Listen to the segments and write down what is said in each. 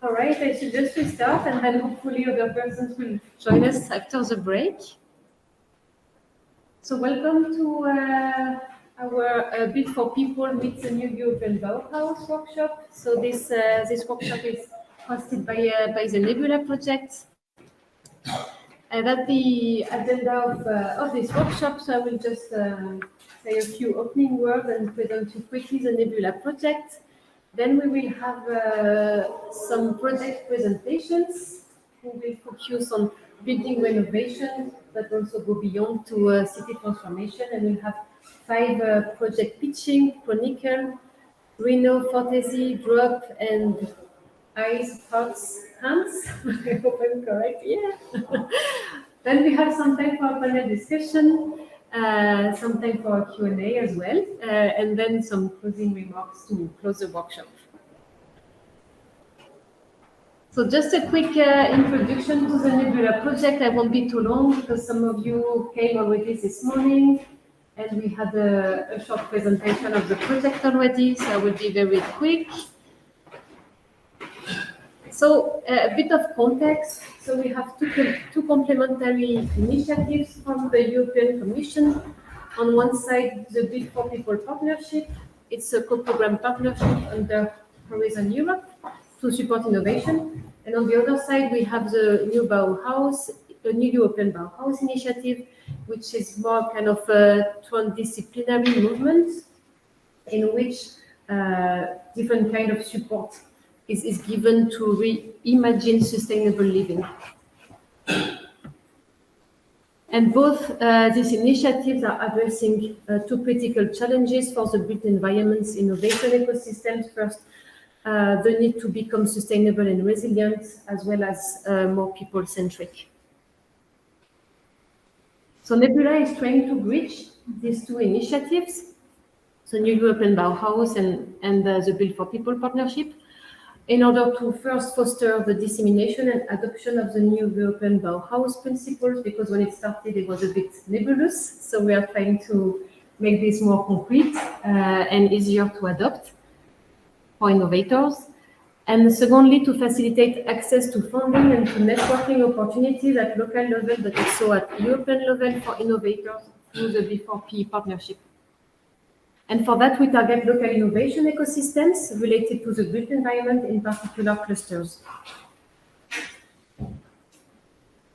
All right, I suggest we start, and then hopefully other persons will join us after the break. So welcome to our Built4People meet the new European Bauhaus workshop. So this workshop is hosted by the NEBULA project. That's the agenda of this workshop. So I will just say a few opening words and present you quickly the NEBULA project. Then we will have some project presentations. We will focus on building renovation, but also go beyond to city transformation. And we'll have 5 project pitching, chronicle, reno, fantasy, drop, and eyes, hearts, hands. I hope I'm correct. Yeah. Then we have some time for a panel discussion, some time for a Q&A as well, and then some closing remarks to close the workshop. So just a quick introduction to the NEBULA project. I won't be too long because some of you came already this morning, and we had a short presentation of the project already, so I will be very quick. So a bit of context. So we have two complementary initiatives from the European Commission. On one side, the B4P partnership. It's a co-program partnership under Horizon Europe to support innovation. And on the other side, we have the new Bauhaus, the new European Bauhaus initiative, which is more kind of a transdisciplinary movement in which different kind of support is given to reimagine sustainable living. And both these initiatives are addressing 2 critical challenges for the built environment's innovation ecosystems. First, the need to become sustainable and resilient, as well as more people-centric. So NEBULA is trying to bridge these 2 initiatives, the new European Bauhaus and the Built4People partnership, in order to first foster the dissemination and adoption of the new European Bauhaus principles, because when it started, it was a bit nebulous. So we are trying to make this more concrete and easier to adopt for innovators. And secondly, to facilitate access to funding and to networking opportunities at local level, but also at European level for innovators through the B4P partnership. And for that, we target local innovation ecosystems related to the built environment, in particular clusters.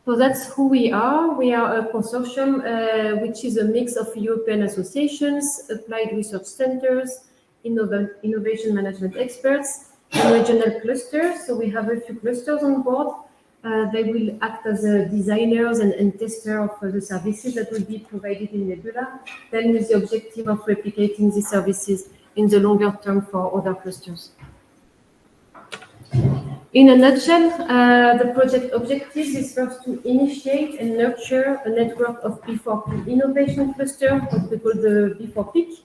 So that's who we are. We are a consortium which is a mix of European associations, applied research centers, innovation management experts, and regional clusters. So we have a few clusters on board. They will act as designers and testers of the services that will be provided in NEBULA, then with the objective of replicating these services in the longer term for other clusters. In a nutshell, the project objective is first to initiate and nurture a network of B4P innovation clusters, what we call the B4P.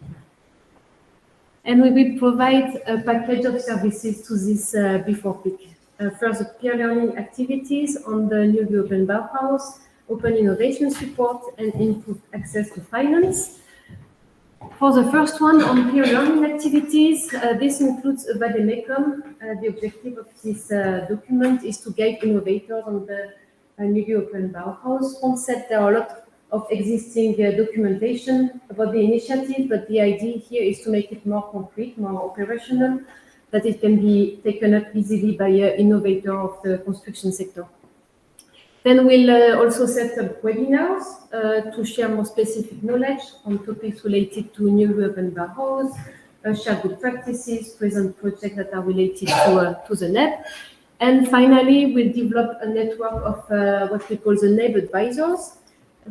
And we will provide a package of services to this B4P. Further peer learning activities on the new European Bauhaus, open innovation support, and improved access to finance. For the first one, on peer learning activities, this includes a vademecum. The objective of this document is to guide innovators on the new European Bauhaus concept. There are a lot of existing documentation about the initiative, but the idea here is to make it more concrete, more operational, that it can be taken up easily by an innovator of the construction sector. Then we'll also set up webinars to share more specific knowledge on topics related to new European Bauhaus, share good practices, present projects that are related to the NEB. And finally, we'll develop a network of what we call the NEB advisors,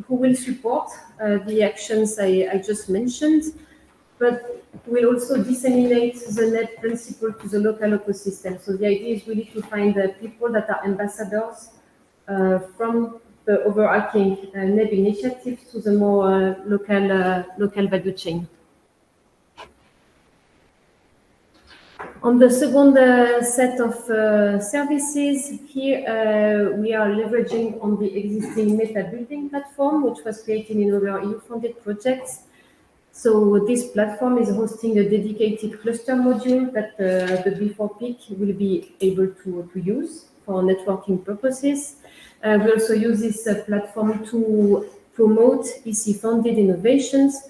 who will support the actions I just mentioned, but we'll also disseminate the NEB principle to the local ecosystem. So the idea is really to find people that are ambassadors from the overarching NEB initiatives to the more local value chain. On the second set of services, here we are leveraging on the existing meta building platform, which was created in other EU-funded projects. So this platform is hosting a dedicated cluster module that the B4P will be able to use for networking purposes. We also use this platform to promote EC-funded innovations.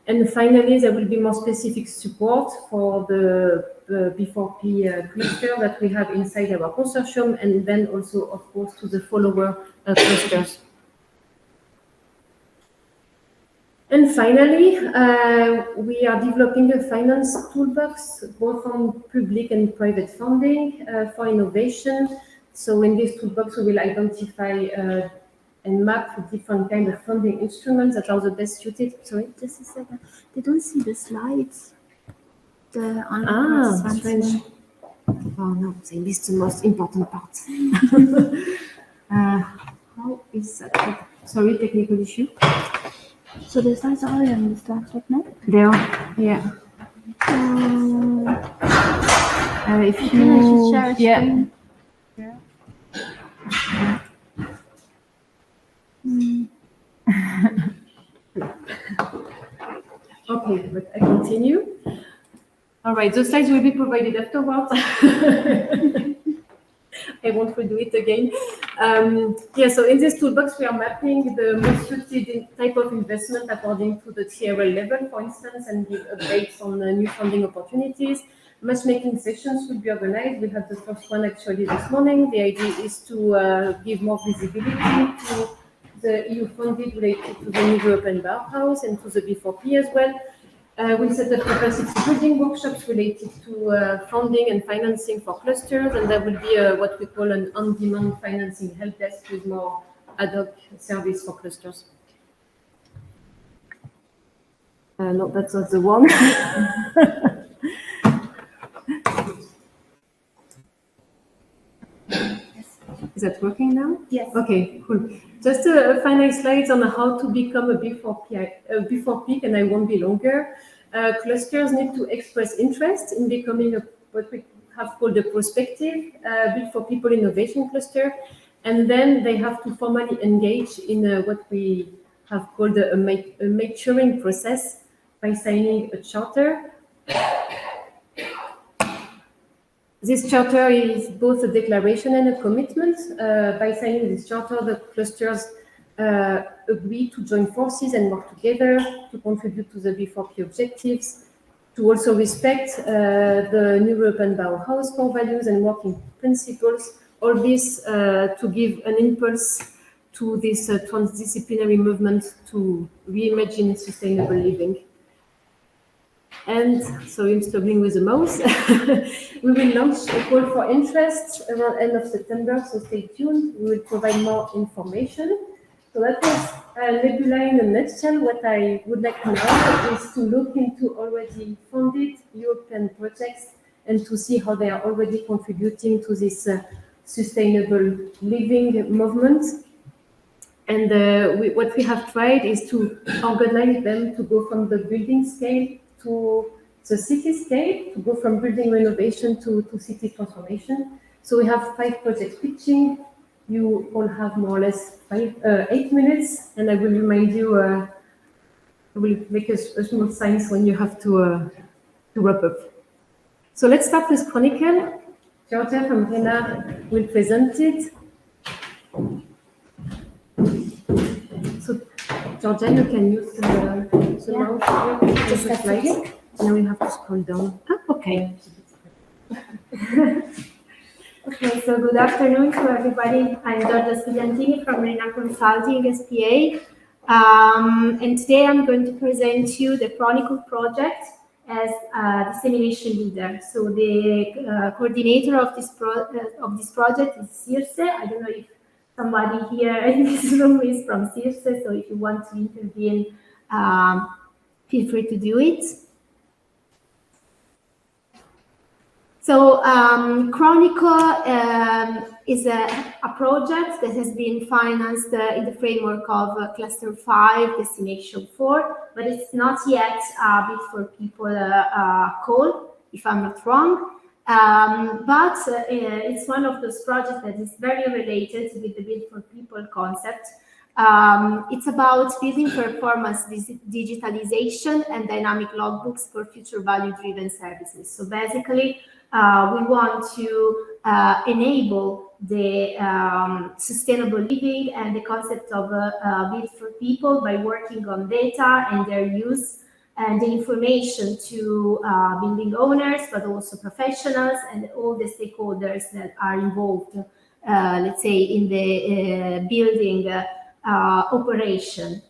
And finally, there will be more specific support for the B4P cluster that we have inside our consortium, and then also, of course, to the follower clusters. And finally, we are developing a finance toolbox, both on public and private funding for innovation. So in this toolbox, we will identify and map different kinds of funding instruments that are the best suited. Sorry? Just a second. They don't see the slides. Strange. Oh no, they missed the most important part. How is that? Sorry, technical issue. So the slides are already on the slides right now? They are, yeah. If I should share a yeah. screen. Okay, but I continue. All right, the slides will be provided afterwards. I won't redo it again. So in this toolbox, we are mapping the most suited type of investment according to the TRL level, for instance, and give updates on new funding opportunities. Matchmaking sessions will be organized. We have the first one actually this morning. The idea is to give more visibility to the EU funding related to the new European Bauhaus and to the B4P as well. We set up capacity building workshops related to funding and financing for clusters, and there will be what we call an on-demand financing help desk with more ad hoc service for clusters. No, that's not the one. Is that working now? Yes. Okay, cool. Just a final slide on how to become a B4P, and I won't be longer. Clusters need to express interest in becoming what we have called a prospective Built4People innovation cluster, and then they have to formally engage in what we have called a maturing process by signing a charter. This charter is both a declaration and a commitment. By signing this charter, the clusters agree to join forces and work together to contribute to the B4P objectives, to also respect the new European Bauhaus core values and working principles, all this to give an impulse to this transdisciplinary movement to reimagine sustainable living. And so I'm struggling with the mouse. We will launch a call for interest around end of September, so stay tuned. We will provide more information. So that was NEBULA in a nutshell. What I would like now is to look into already funded European projects and to see how they are already contributing to this sustainable living movement. And what we have tried is to organize them to go from the building scale to the city scale, to go from building renovation to city transformation. So we have 5 projects pitching. You all have more or less 8 minutes, and I will remind you, I will make a small signs when you have to wrap up. So let's start with Chronicle. Georgia from RENA will present it. So, Georgia, you can use the mouse. Just have to click. Now we have to scroll down. Okay. Okay, so good afternoon to everybody. I'm Giorgia Studiantini from RENA Consulting SPA. And today I'm going to present you the Chronicle project as a dissemination leader. So the coordinator of this project is Circe. I don't know if somebody here in this room is from Circe, so if you want to intervene, feel free to do it. So Chronicle is a project that has been financed in the framework of Cluster 5, Destination 4, but it's not yet a B4People call, if I'm not wrong. But it's one of those projects that is very related with the Built4People concept. It's about building performance digitalization and dynamic logbooks for future value-driven services. So basically, we want to enable the sustainable living and the concept of Built4People by working on data and their use and the information to building owners, but also professionals and all the stakeholders that are involved, let's say, in the building operation.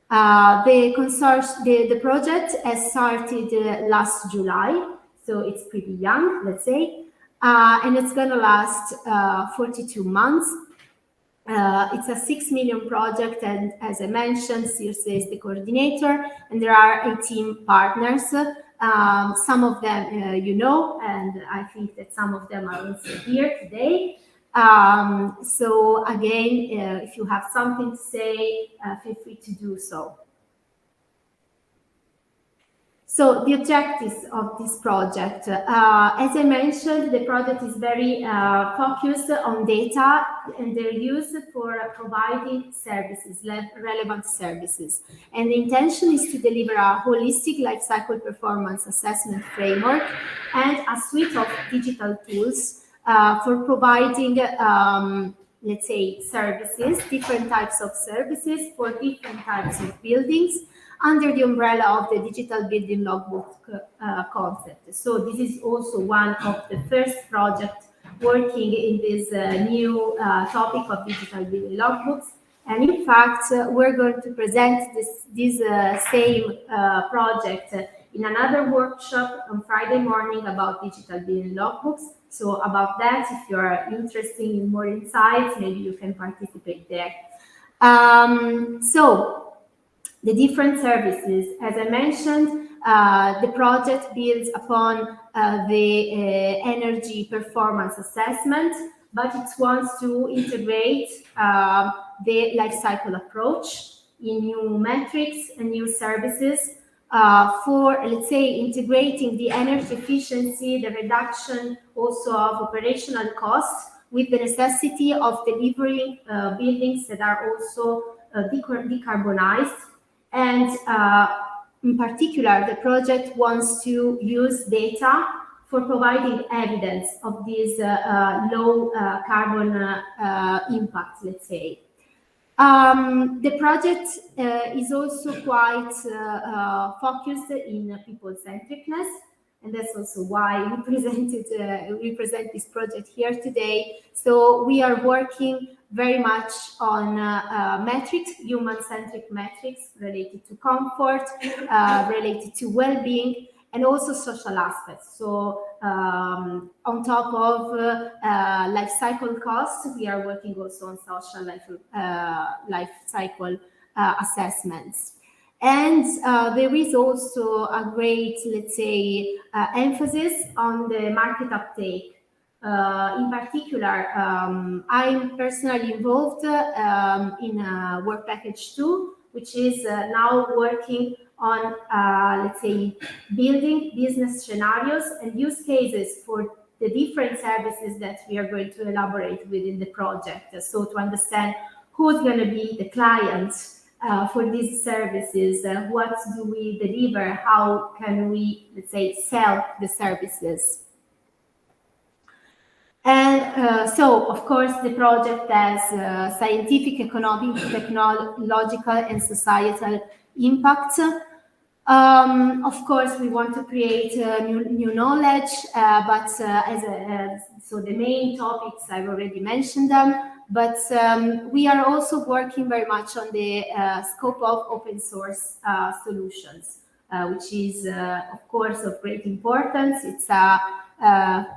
The project has started last July, so it's pretty young, let's say, and it's going to last 42 months. It's a 6 million project, and as I mentioned, Circe is the coordinator, and there are 18 partners. Some of them you know, and I think that some of them are also here today. So again, if you have something to say, feel free to do so. So the objectives of this project, as I mentioned, the project is very focused on data and their use for providing services, relevant services. And the intention is to deliver a holistic life cycle performance assessment framework and a suite of digital tools for providing, let's say, services, different types of services for different types of buildings, under the umbrella of the digital building logbook concept. So this is also one of the first projects working in this new topic of digital building logbooks. And in fact, we're going to present this same project in another workshop on Friday morning about digital building logbooks. So about that, if you're interested in more insights, maybe you can participate there. So the different services, as I mentioned, the project builds upon the energy performance assessment, but it wants to integrate the life cycle approach in new metrics and new services for, let's say, integrating the energy efficiency, the reduction also of operational costs with the necessity of delivering buildings that are also decarbonized. And in particular, the project wants to use data for providing evidence of this low carbon impact, let's say. The project is also quite focused in people-centricness, and that's also why we present this project here today. So we are working very much on metrics, human-centric metrics related to comfort, related to well-being, and also social aspects. So on top of life cycle costs, we are working also on social life cycle assessments. And there is also a great, let's say, emphasis on the market uptake. In particular, I'm personally involved in Work Package 2, which is now working on, let's say, building business scenarios and use cases for the different services that we are going to elaborate within the project. So to understand who's going to be the client for these services, what do we deliver, how can we, let's say, sell the services. And so, of course, the project has scientific, economic, technological, and societal impact. Of course, we want to create new knowledge, but so the main topics, I've already mentioned them, but we are also working very much on the scope of open source solutions, which is, of course, of great importance. It's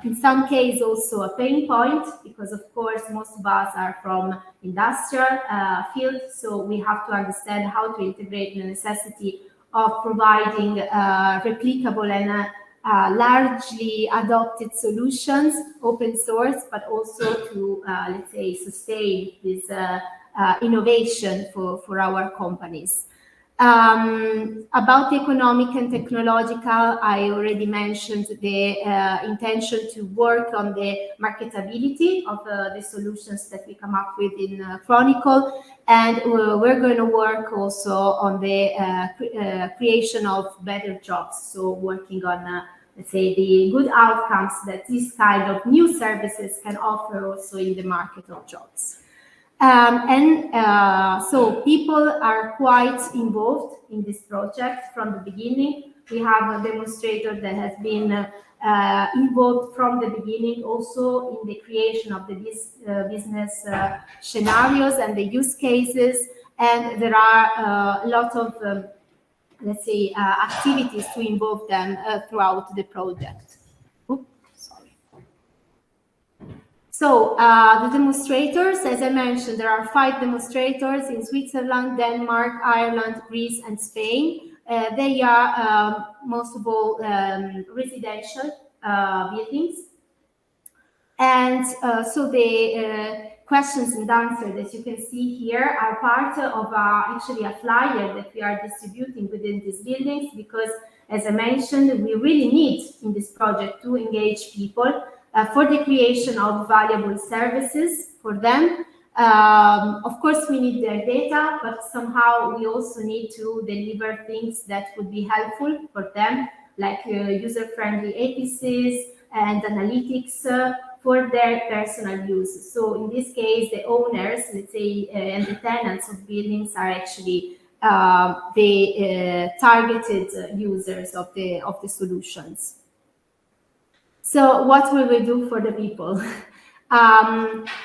in some cases also a pain point, because of course most of us are from industrial field, so we have to understand how to integrate the necessity of providing replicable and largely adopted solutions, open source, but also to let's say sustain this innovation for our companies. About the economic and technological, I already mentioned the intention to work on the marketability of the solutions that we come up with in Chronicle, and we're going to work also on the creation of better jobs, so working on let's say the good outcomes that this kind of new services can offer also in the market of jobs. So people are quite involved in this project from the beginning. We have a demonstrator that has been involved from the beginning also in the creation of the business scenarios and the use cases. And there are a lot of, let's say, activities to involve them throughout the project. Oops, sorry. So the demonstrators, as I mentioned, there are 5 demonstrators in Switzerland, Denmark, Ireland, Greece, and Spain. They are most of all residential buildings. And so the questions and answers that you can see here are part of actually a flyer that we are distributing within these buildings, because, as I mentioned, we really need in this project to engage people for the creation of valuable services for them. Of course, we need their data, but somehow we also need to deliver things that would be helpful for them, like user-friendly APCs and analytics for their personal use. So in this case, the owners, let's say, and the tenants of buildings are actually the targeted users of the solutions. So what will we do for the people?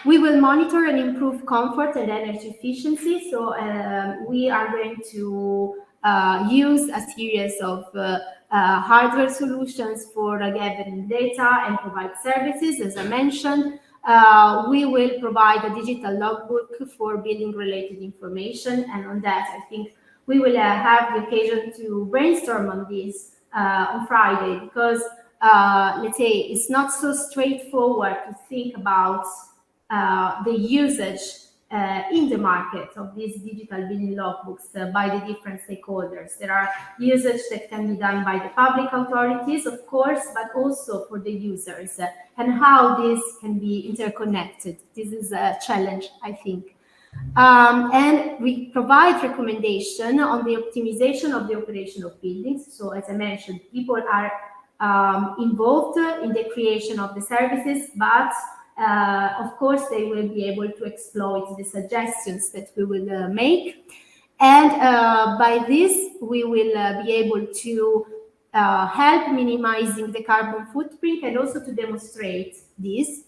We will monitor and improve comfort and energy efficiency. So we are going to use a series of hardware solutions for gathering data and provide services, as I mentioned. We will provide a digital logbook for building-related information, and on that, I think we will have the occasion to brainstorm on this on Friday, because let's say it's not so straightforward to think about the usage in the market of these digital building logbooks by the different stakeholders. There are usage that can be done by the public authorities, of course, but also for the users, and how this can be interconnected. This is a challenge, I think. And we provide recommendation on the optimization of the operation of buildings. So as I mentioned, people are involved in the creation of the services, but of course they will be able to exploit the suggestions that we will make. And by this, we will be able to help minimizing the carbon footprint and also to demonstrate this.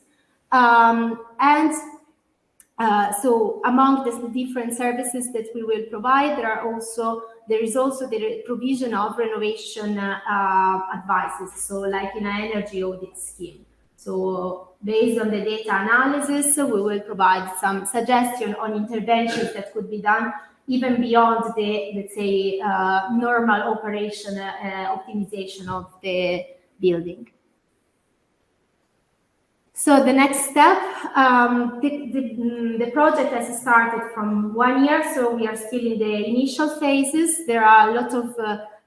So among the different services that we will provide, there is also the provision of renovation advices, so like in an energy audit scheme. So based on the data analysis, we will provide some suggestion on interventions that could be done even beyond the, let's say, normal operation optimization of the building. So the next step, the project has started from 1 year, so we are still in the initial phases. There are a lot of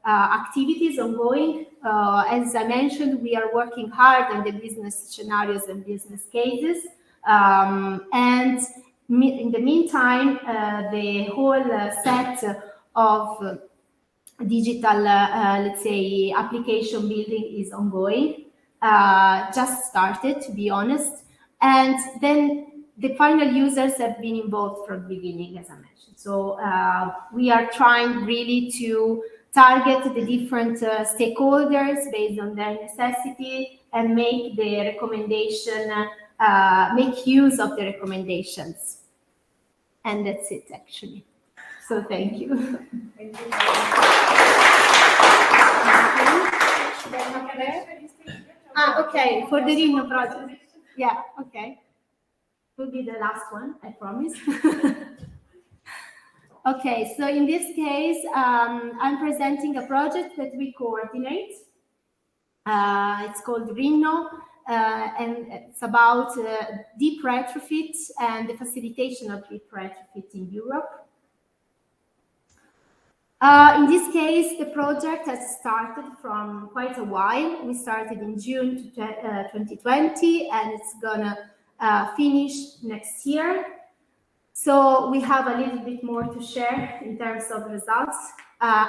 activities ongoing. As I mentioned, we are working hard on the business scenarios and business cases. And in the meantime, the whole set of digital, let's say, application building is ongoing. Just started, to be honest, and then the final users have been involved from the beginning, as I mentioned. So we are trying really to target the different stakeholders based on their necessity and make the recommendation, make use of the recommendations. And that's it, actually. So thank you. Thank you. Okay, for the Rhino project. Yeah, okay. Will be the last one, I promise. Okay, so in this case, I'm presenting a project that we coordinate. It's called Rhino, and it's about deep retrofit and the facilitation of deep retrofit in Europe. In this case, the project has started from quite a while. We started in June 2020, and it's gonna finish next year. So we have a little bit more to share in terms of results.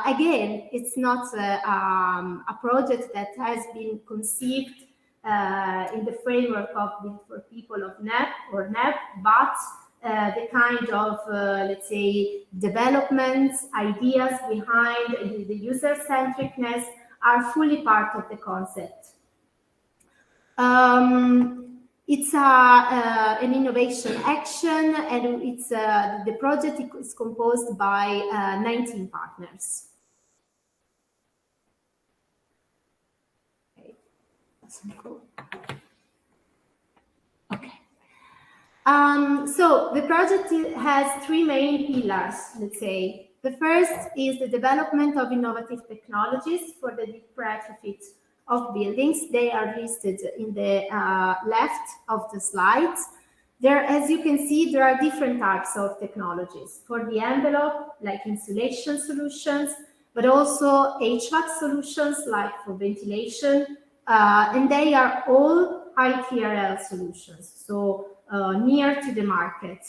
Again, it's not a project that has been conceived in the framework of Built4People of NEB or NEB, but the kind of, let's say, developments, ideas behind the user-centricness are fully part of the concept. It's an innovation action, and it's the project is composed by 19 partners. Okay. That's cool. Okay. So the project has three main pillars, let's say. The first is the development of innovative technologies for the deep retrofit of buildings. They are listed in the left of the slides. There, as you can see, there are different types of technologies. For the envelope, like insulation solutions, but also HVAC solutions, like for ventilation, and they are all high TRL solutions, so near to the market.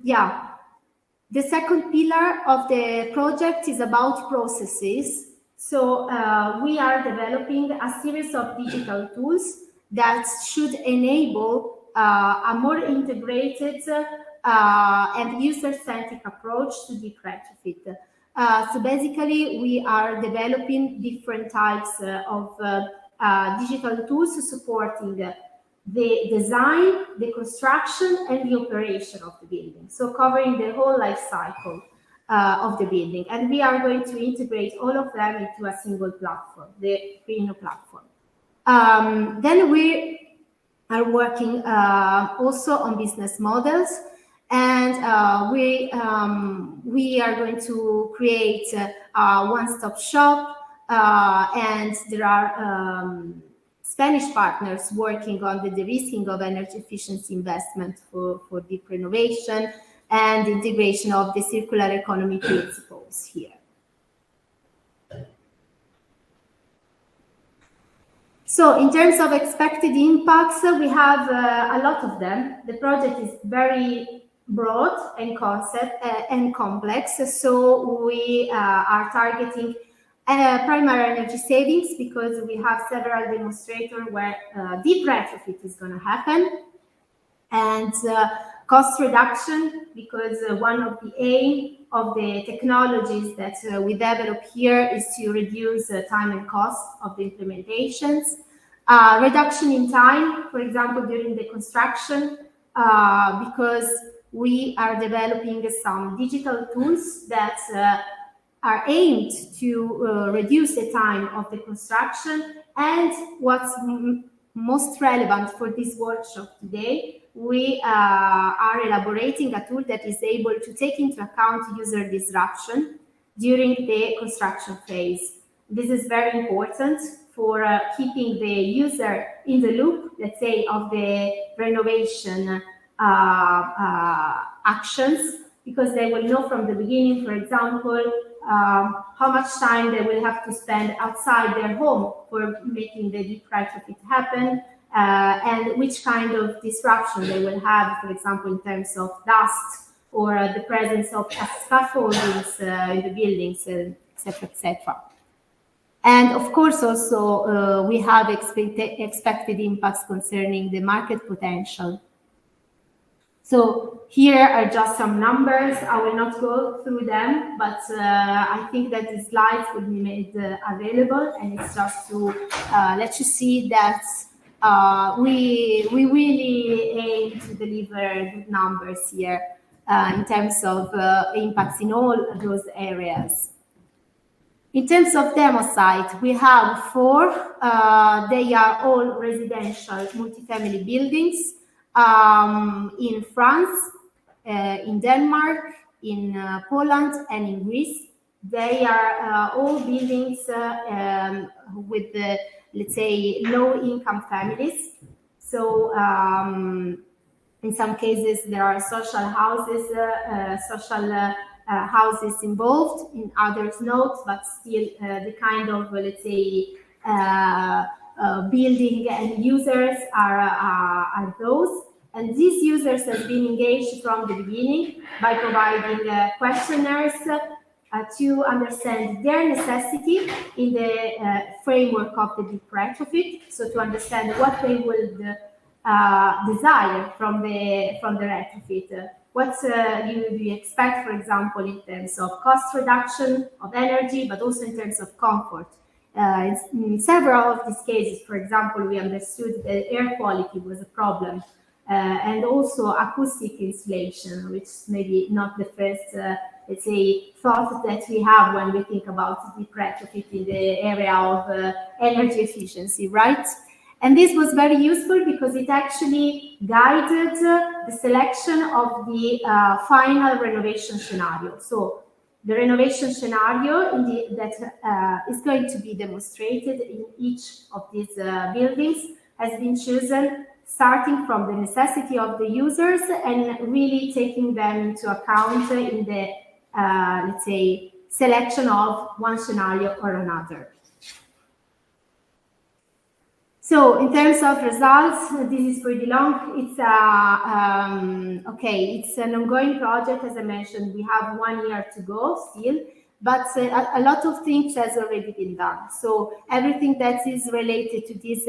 Yeah. The second pillar of the project is about processes. So we are developing a series of digital tools that should enable a more integrated and user-centric approach to deep retrofit. So basically, we are developing different types of digital tools supporting the design, the construction, and the operation of the building. So covering the whole life cycle of the building. And we are going to integrate all of them into a single platform, the Reno platform. Then we are working also on business models, and we are going to create a one-stop shop, and there are Spanish partners working on the de-risking of energy efficiency investment for deep renovation and integration of the circular economy principles here. So in terms of expected impacts, we have a lot of them. The project is very broad and concept and complex, so we are targeting primary energy savings, because we have several demonstrators where deep retrofit is going to happen, and cost reduction, because one of the aim of the technologies that we develop here is to reduce time and cost of the implementations. Reduction in time, for example, during the construction, because we are developing some digital tools that are aimed to reduce the time of the construction. And what's most relevant for this workshop today, we are elaborating a tool that is able to take into account user disruption during the construction phase. This is very important for keeping the user in the loop, let's say, of the renovation actions, because they will know from the beginning, for example, how much time they will have to spend outside their home for making the deep retrofit happen, and which kind of disruption they will have, for example, in terms of dust or the presence of scaffoldings in the buildings, etc., etc. And of course, also we have expected impacts concerning the market potential. So here are just some numbers. I will not go through them, but I think that the slides will be made available, and it's just to let you see that we really aim to deliver good numbers here in terms of impacts in all those areas. In terms of demo site, we have 4. They are all residential multifamily buildings in France, in Denmark, in Poland, and in Greece. They are all buildings with the, let's say, low-income families. So in some cases, there are social houses, social houses involved, in others not, but still the kind of, let's say, building and users are those. And these users have been engaged from the beginning by providing questionnaires to understand their necessity in the framework of the deep retrofit. So to understand what they would desire from the retrofit. What do you expect, for example, in terms of cost reduction of energy, but also in terms of comfort. In several of these cases, for example, we understood that air quality was a problem, and also acoustic insulation, which is maybe not the first, let's say, thought that we have when we think about deep retrofit in the area of energy efficiency, right? And this was very useful because it actually guided the selection of the final renovation scenario. So the renovation scenario that is going to be demonstrated in each of these buildings has been chosen starting from the necessity of the users and really taking them into account in the, let's say, selection of one scenario or another. So in terms of results, this is pretty long. It's it's an ongoing project. As I mentioned, we have 1 year to go still, but a lot of things has already been done. So everything that is related to this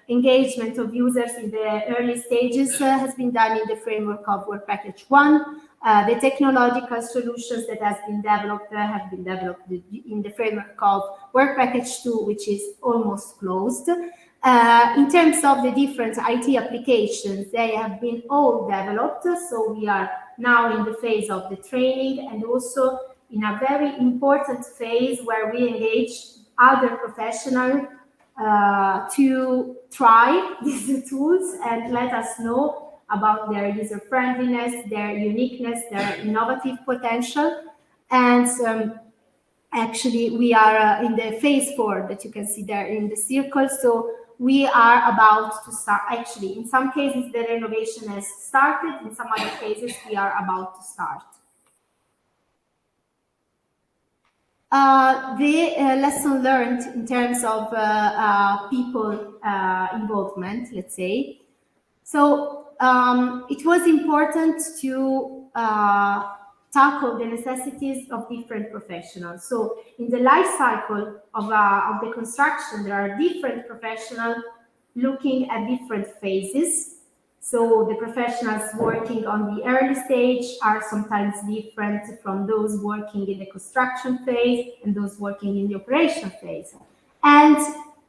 engagement of users in the early stages has been done in the framework of Work Package 1. The technological solutions that have been developed in the framework of Work Package 2, which is almost closed. In terms of the different IT applications, they have been all developed. So we are now in the phase of the training and also in a very important phase where we engage other professionals to try these tools and let us know about their user friendliness, their uniqueness, their innovative potential. And actually, we are in the phase 4 that you can see there in the circle. So we are about to start. Actually, in some cases, the renovation has started. In some other cases, we are about to start. The lesson learned in terms of people involvement, let's say. So it was important to tackle the necessities of different professionals. So in the life cycle of the construction, there are different professionals looking at different phases. So the professionals working on the early stage are sometimes different from those working in the construction phase and those working in the operation phase. And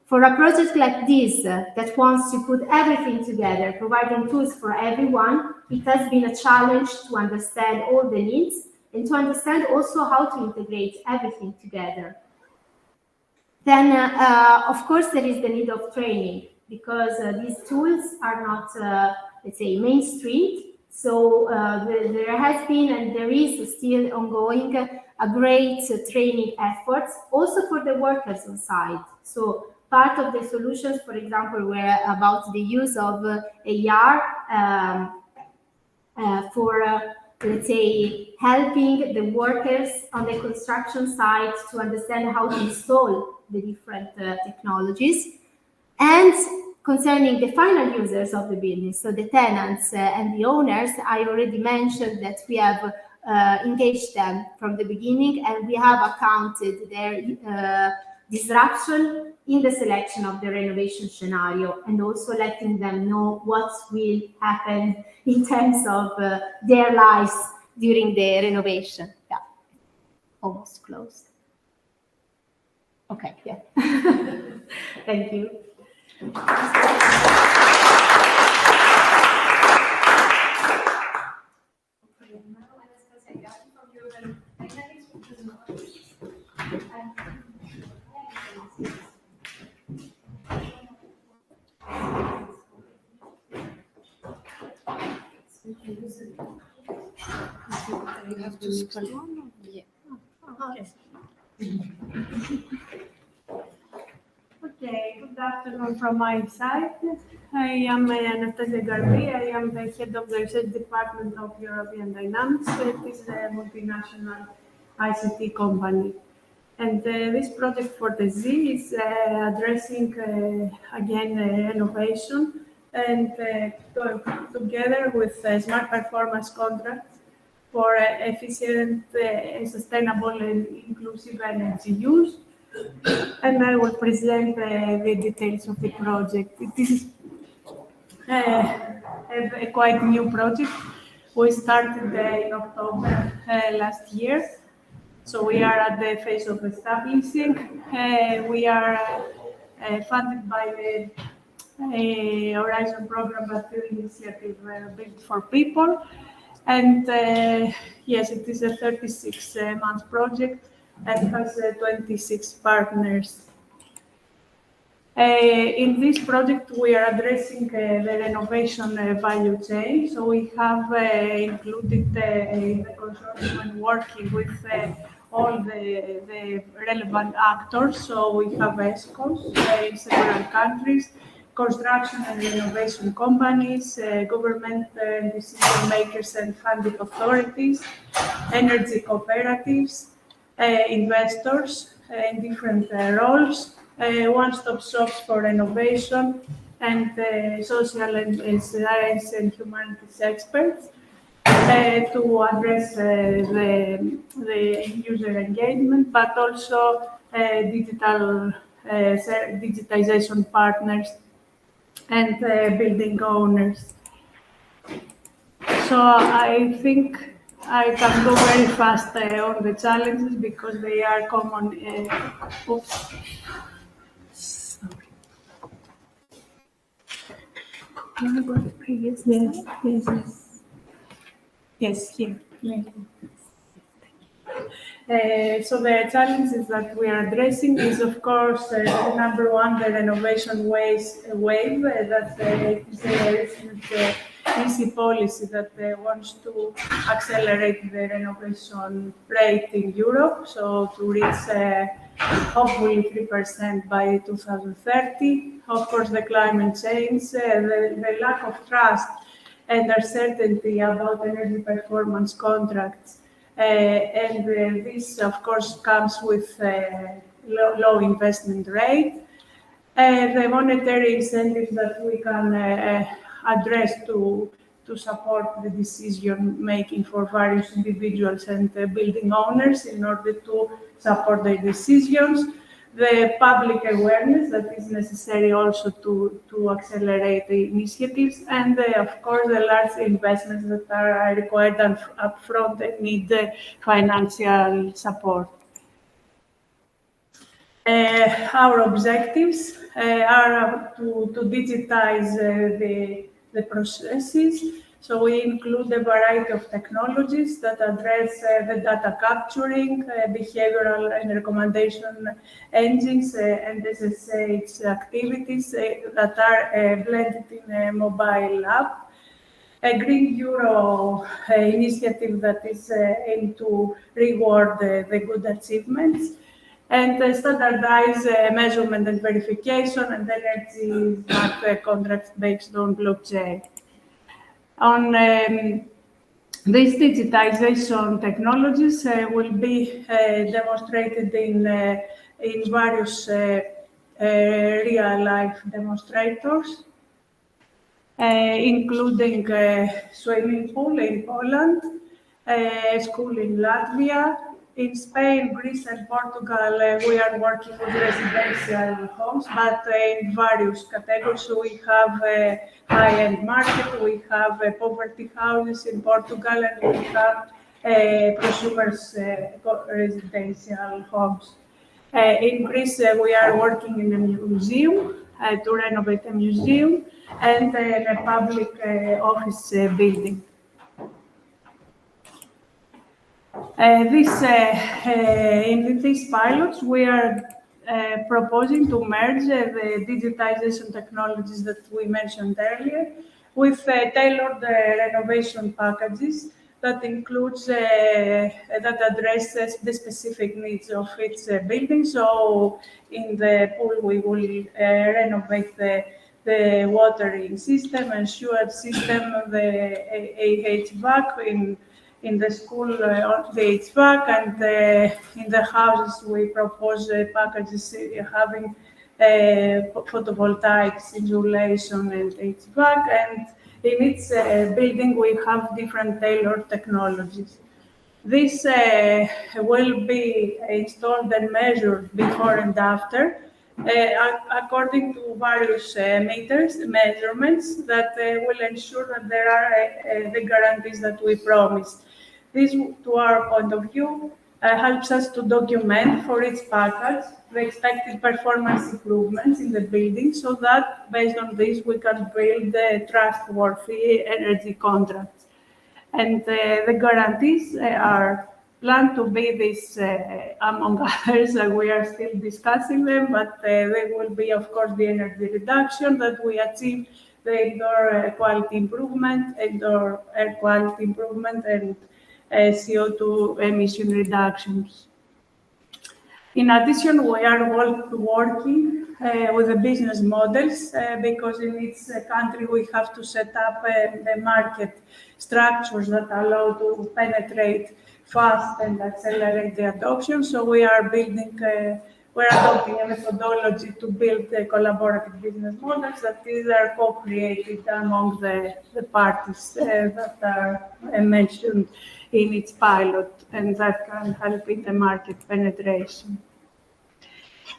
for a project like this that wants to put everything together, providing tools for everyone, it has been a challenge to understand all the needs and to understand also how to integrate everything together. Then, of course, there is the need of training because these tools are not, let's say, mainstream. So there has been and there is still ongoing a great training effort also for the workers on site. So part of the solutions, for example, were about the use of AR for, let's say, helping the workers on the construction site to understand how to install the different technologies. And concerning the final users of the building, so the tenants and the owners, I already mentioned that we have engaged them from the beginning and we have accounted their disruption in the selection of the renovation scenario and also letting them know what will happen in terms of their lives during the renovation. Yeah, almost closed. Okay, yeah. Thank you. You have to scroll on? Yeah. Okay. Okay, good afternoon from my side. I am Anastasia Garbi. I am the head of the research department of European Dynamics. It is a multinational ICT company. And this project for the Z is addressing again innovation and together with smart performance contracts for efficient, sustainable and inclusive energy use. And I will present the details of the project. This is a quite new project. We started in October last year. So we are at the phase of establishing. We are funded by the Horizon Program Battery Initiative Built4People. And yes, it is a 36-month project and has 26 partners. In this project, we are addressing the renovation value chain. So we have included in the consortium working with all the relevant actors. So we have ESCOs in several countries, construction and renovation companies, government decision makers and funding authorities, energy cooperatives, investors in different roles, one-stop shops for renovation, and social and science and humanities experts to address the user engagement, but also digitization partners and building owners. So I think I can go very fast on the challenges because they are common. Oops. Sorry. Can I go to the previous? Yes, here. So the challenges that we are addressing is, of course, number one, the renovation wave that is a recent EC policy that wants to accelerate the renovation rate in Europe, so to reach hopefully 3% by 2030. Of course, the climate change, the lack of trust and uncertainty about energy performance contracts. And this, of course, comes with low investment rate. The monetary incentives that we can address to support the decision making for various individuals and building owners in order to support their decisions. The public awareness that is necessary also to accelerate the initiatives, and of course the large investments that are required upfront and need financial support. Our objectives are to digitize the processes. So we include a variety of technologies that address the data capturing, behavioral and recommendation engines, and SSH activities that are blended in a mobile app. A Green Euro initiative that is aimed to reward the good achievements, and standardize measurement and verification and energy smart contracts based on blockchain. On these digitization technologies will be demonstrated in various real-life demonstrators, including swimming pool in Poland, school in Latvia. In Spain, Greece, and Portugal, we are working with residential homes, but in various categories. So we have a high-end market, we have poverty houses in Portugal, and we have prosumers residential homes. In Greece, we are working in a museum to renovate a museum and a public office building. In these pilots, we are proposing to merge the digitization technologies that we mentioned earlier with tailored renovation packages that includes that addresses the specific needs of each building. So in the pool, we will renovate the watering system and sewage system, the HVAC. in the school, the HVAC, and in the houses we propose packages having photovoltaics, insulation, and HVAC, and in each building we have different tailored technologies. This will be installed and measured before and after, according to various measurements that will ensure that there are the guarantees that we promised. This, to our point of view, helps us to document for each package the expected performance improvements in the building, so that based on this we can build trustworthy energy contracts. And the guarantees are planned to be this, among others, we are still discussing them, but they will be, of course, the energy reduction that we achieve, the indoor quality improvement, indoor air quality improvement, and CO2 emission reductions. In addition, we are working with the business models because in each country we have to set up the market structures that allow to penetrate fast and accelerate the adoption. So we are we're adopting a methodology to build collaborative business models that these are co-created among the parties that are mentioned in its pilot, and that can help in the market penetration.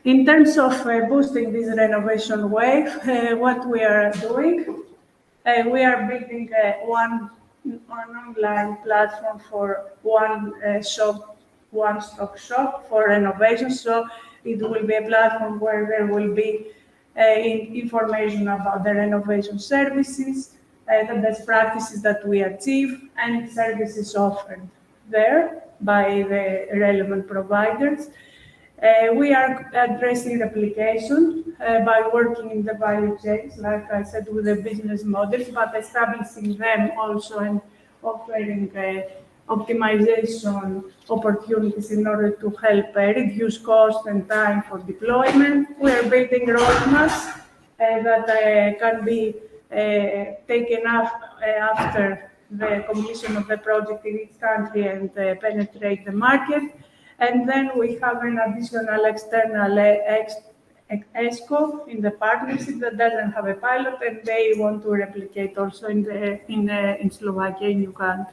In terms of boosting this renovation wave, what we are doing, we are building one online platform for one-stop shop for renovation. So it will be a platform where there will be information about the renovation services, the best practices that we achieve, and services offered there by the relevant providers. We are addressing replication by working in the value chains, like I said, with the business models, but establishing them also and offering optimization opportunities in order to help reduce cost and time for deployment. We are building roadmaps that can be taken up after the completion of the project in each country and penetrate the market. And then we have an additional external ESCO in the partnership that doesn't have a pilot, and they want to replicate also in Slovakia, in Uganda.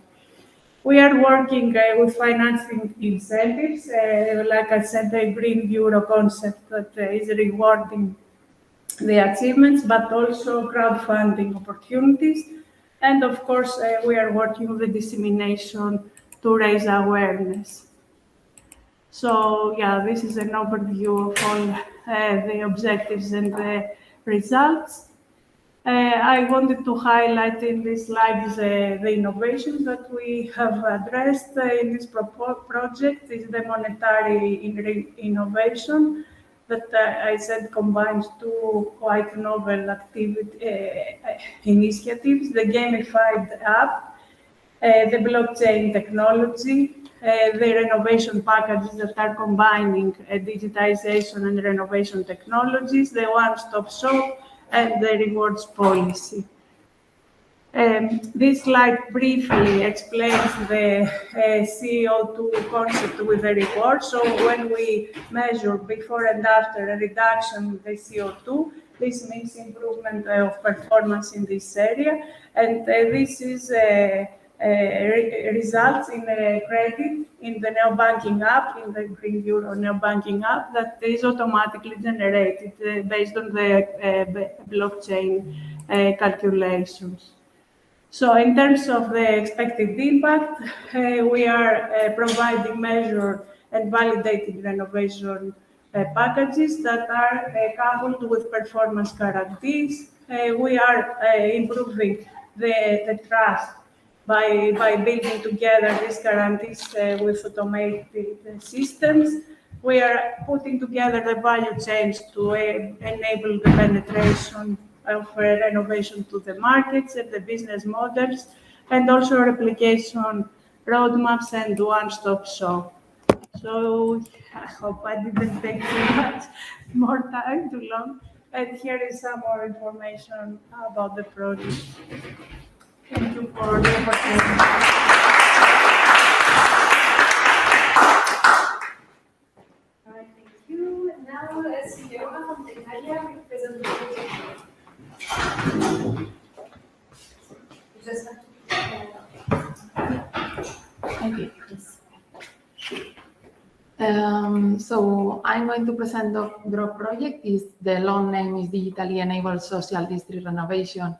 We are working with financing incentives, like I said, the Green Euro concept that is rewarding the achievements, but also crowdfunding opportunities. And of course, we are working with the dissemination to raise awareness. So yeah, this is an overview of all the objectives and the results. I wanted to highlight in this slide the innovations that we have addressed in this project. Is the monetary innovation that I said combines two quite novel initiatives: the gamified app, the blockchain technology, the renovation packages that are combining digitization and renovation technologies, the one-stop shop, and the rewards policy. This slide briefly explains the CO2 concept with the reward. So when we measure before and after a reduction in the CO2, this means improvement of performance in this area, and this is results in a credit in the neo-banking app, in the Green Euro neo-banking app, that is automatically generated based on the blockchain calculations. So in terms of the expected impact, we are providing measured and validated renovation packages that are coupled with performance guarantees. We are improving the trust by building together these guarantees with automated systems. We are putting together the value chains to enable the penetration of renovation to the markets and the business models, and also replication roadmaps and one-stop shop. So I hope I didn't take too much more time, too long. And here is some more information about the project. Thank you for the opportunity. just have Okay. So I'm going to present the DROP project. The long name is Digitally Enabled Social District Renovation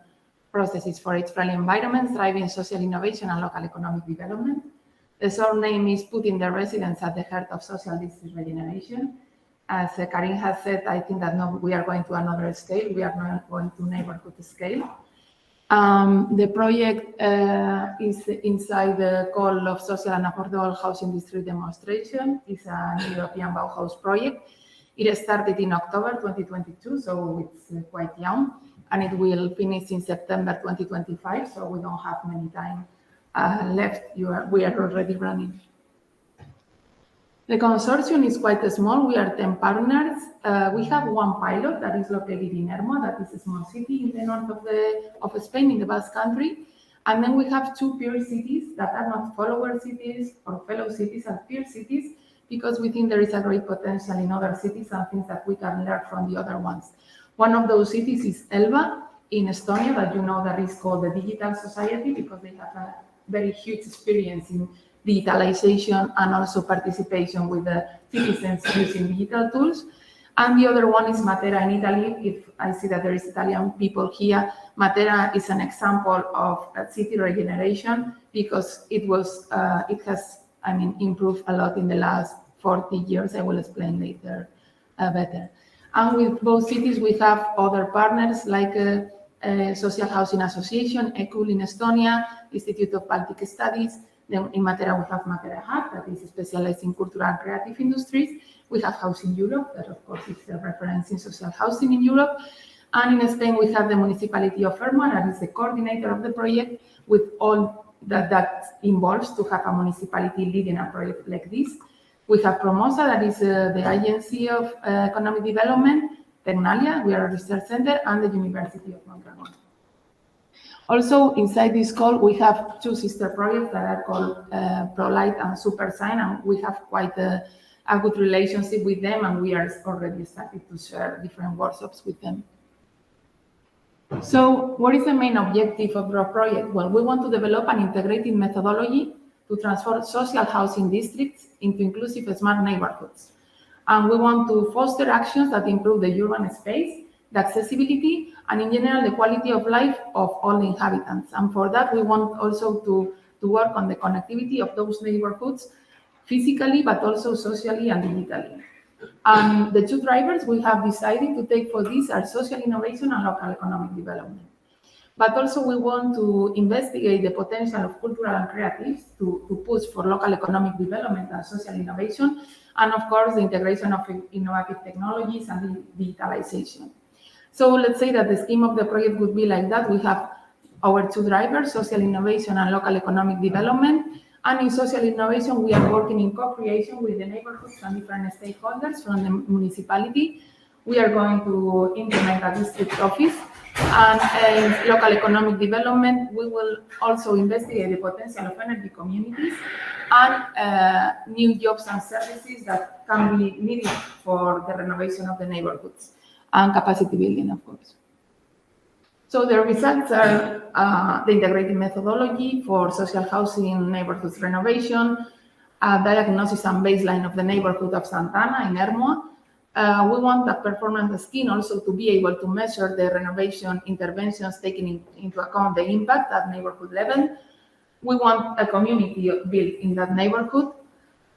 Processes for Age-Friendly Environments, Driving Social Innovation and Local Economic Development. The short name is Putting the Residents at the Heart of Social District Regeneration. As Karin has said, I think that we are going to another scale. We are not going to neighborhood scale. The project is inside the call of social and affordable housing district demonstration. It's a European Bauhaus project. It started in October 2022, so it's quite young, and it will finish in September 2025, so we don't have many time left. We are already running. The consortium is quite small. We are 10 partners. We have one pilot that is located in Ermo, that is a small city in the north of Spain, in the Basque Country. And then we have 2 peer cities that are not follower cities or fellow cities, and peer cities, because we think there is a great potential in other cities and things that we can learn from the other ones. One of those cities is Elva in Estonia, that you know that is called the Digital Society, because they have a very huge experience in digitalization and also participation with the citizens using digital tools. And the other one is Matera in Italy. If I see that there is Italian people here, Matera is an example of city regeneration, because it has, improved a lot in the last 40 years. I will explain later better. And with both cities, we have other partners like Social Housing Association, ECUL in Estonia, Institute of Baltic Studies. Then in Matera, we have Matera Hub, that is specialized in cultural and creative industries. We have Housing Europe, that of course is a reference in social housing in Europe. And in Spain, we have the municipality of Ermo, that is the coordinator of the project, with all that involves to have a municipality leading a project like this. We have Promosa, that is the Agency of Economic Development, Tecnalia, we are a research center, and the University of Mondragon. Also, inside this call, we have 2 sister projects that are called ProLight and SuperSign, and we have quite a good relationship with them, and we are already starting to share different workshops with them. So, what is the main objective of our project? Well, we want to develop an integrated methodology to transform social housing districts into inclusive smart neighborhoods. And we want to foster actions that improve the urban space, the accessibility, and in general, the quality of life of all the inhabitants. And for that, we want also to work on the connectivity of those neighborhoods physically, but also socially and digitally. And the 2 drivers we have decided to take for this are social innovation and local economic development. But also we want to investigate the potential of cultural and creatives to push for local economic development and social innovation, and of course, the integration of innovative technologies and digitalization. So let's say that the scheme of the project would be like that. We have our 2 drivers, social innovation and local economic development. And in social innovation, we are working in co-creation with the neighborhoods and different stakeholders from the municipality. We are going to implement a district office. And in local economic development, we will also investigate the potential of energy communities and new jobs and services that can be needed for the renovation of the neighborhoods and capacity building, of course. So the results are the integrated methodology for social housing neighborhoods renovation, diagnosis and baseline of the neighborhood of Santana in Ermo. We want a performance scheme also to be able to measure the renovation interventions taking into account the impact at neighborhood level. We want a community built in that neighborhood.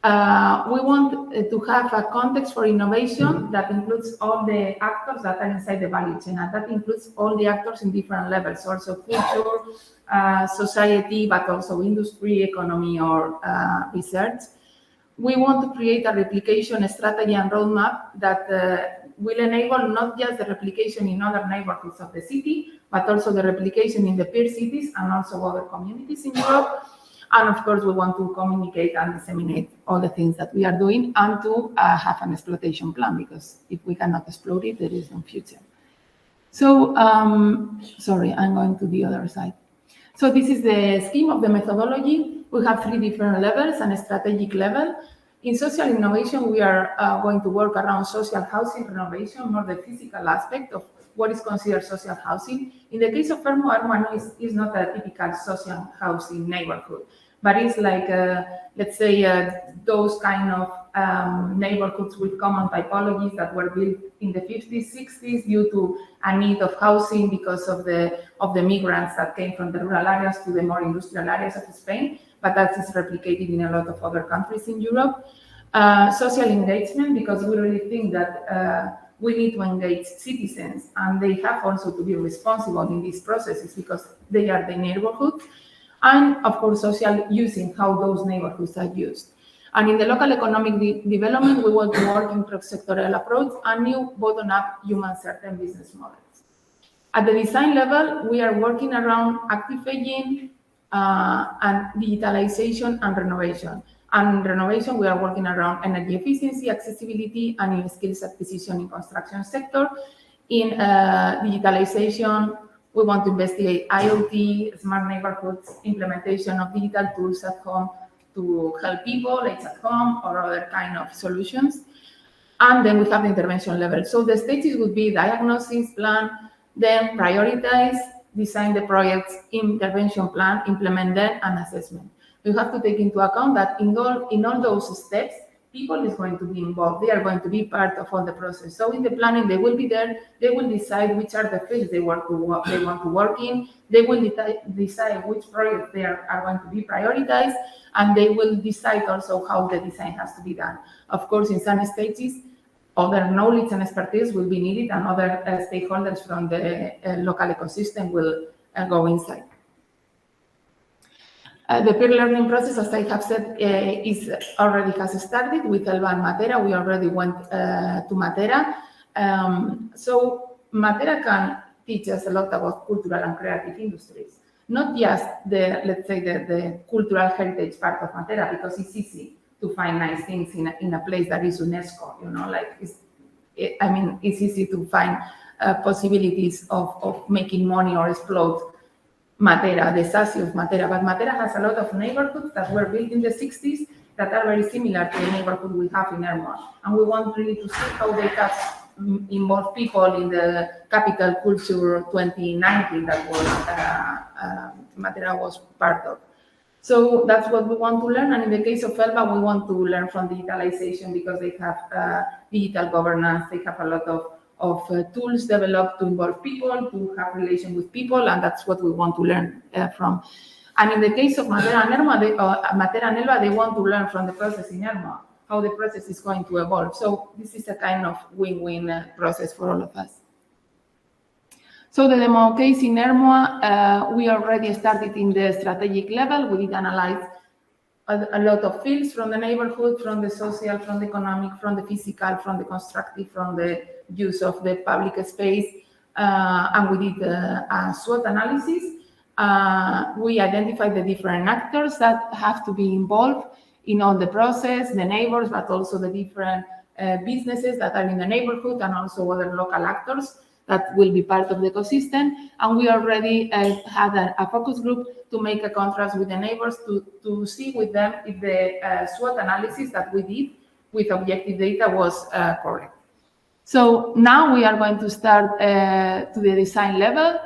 We want to have a context for innovation that includes all the actors that are inside the value chain, and that includes all the actors in different levels, also culture, society, but also industry, economy, or research. We want to create a replication strategy and roadmap that will enable not just the replication in other neighborhoods of the city, but also the replication in the peer cities and also other communities in Europe. And of course, we want to communicate and disseminate all the things that we are doing and to have an exploitation plan, because if we cannot exploit it, there is no future. So, sorry, I'm going to the other side. So this is the scheme of the methodology. We have 3 different levels and a strategic level. In social innovation, we are going to work around social housing renovation, more the physical aspect of what is considered social housing. In the case of Ermo is not a typical social housing neighborhood, but it's like, let's say, those kind of neighborhoods with common typologies that were built in the 50s, 60s due to a need of housing because of the migrants that came from the rural areas to the more industrial areas of Spain, but that is replicated in a lot of other countries in Europe. Social engagement, because we really think that we need to engage citizens, and they have also to be responsible in these processes because they are the neighborhood. And of course, social using, how those neighborhoods are used. And in the local economic development, we want to work in cross-sectorial approach and new bottom-up human-centered business models. At the design level, we are working around active aging and digitalization and renovation. And in renovation, we are working around energy efficiency, accessibility, and new skills acquisition in construction sector. In digitalization, we want to investigate IoT, smart neighborhoods, implementation of digital tools at home to help people, like at home, or other kind of solutions. And then we have the intervention level. So the stages would be diagnosis, plan, then prioritize, design the project's intervention plan, implement them, and assessment. You have to take into account that in all those steps, people is going to be involved. They are going to be part of all the process. So in the planning, they will be there. They will decide which are the fields they want to work in. They will decide which projects they are going to be prioritized, and they will decide also how the design has to be done. Of course, in some stages, other knowledge and expertise will be needed, and other stakeholders from the local ecosystem will go inside. The peer learning process, as I have said, already has started with Elba and Matera. We already went to Matera. So Matera can teach us a lot about cultural and creative industries, not just the cultural heritage part of Matera, because it's easy to find nice things in a place that is UNESCO. It's easy to find possibilities of making money or explode Matera, the sassy of Matera. But Matera has a lot of neighborhoods that were built in the 60s that are very similar to the neighborhood we have in Ermo. And we want really to see how they have involved people in the Capital Culture 2019 that was Matera was part of. So that's what we want to learn. And in the case of Elba, we want to learn from digitalization because they have digital governance. They have a lot of tools developed to involve people, to have relation with people, and that's what we want to learn from. And in the case of Matera and Elba, they want to learn from the process in Ermo, how the process is going to evolve. So this is a kind of win-win process for all of us. So the demo case in Ermo, we already started in the strategic level. We did analyze a lot of fields from the neighborhood, from the social, from the economic, from the physical, from the constructive, from the use of the public space, and we did a SWOT analysis. We identified the different actors that have to be involved in all the process, the neighbors, but also the different businesses that are in the neighborhood, and also other local actors that will be part of the ecosystem. And we already had a focus group to make a contrast with the neighbors to see with them if the SWOT analysis that we did with objective data was correct. So now we are going to start to the design level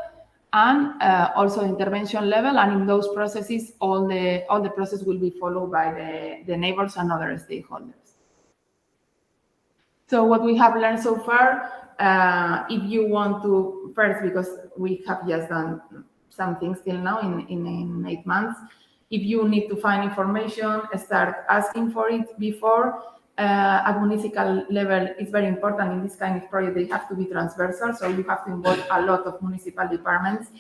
and also intervention level, and in those processes, all the process will be followed by the neighbors and other stakeholders. So what we have learned so far, if you want to, first, because we have just done some things till now in 8 months, if you need to find information, start asking for it before. At municipal level, it's very important in this kind of project, they have to be transversal, so you have to involve a lot of municipal departments,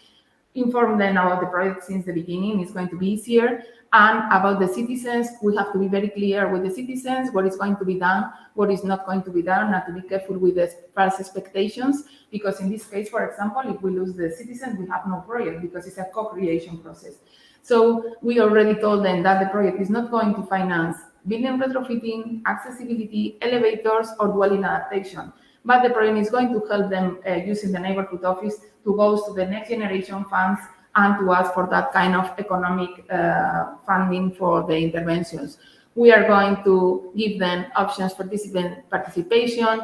inform them about the project since the beginning, it's going to be easier. And about the citizens, we have to be very clear with the citizens what is going to be done, what is not going to be done, and to be careful with the false expectations, because in this case, for example, if we lose the citizens, we have no project because it's a co-creation process. So we already told them that the project is not going to finance building retrofitting, accessibility, elevators, or dwelling adaptation. But the project is going to help them using the neighborhood office to go to the next generation funds and to ask for that kind of economic funding for the interventions. We are going to give them options for discipline participation,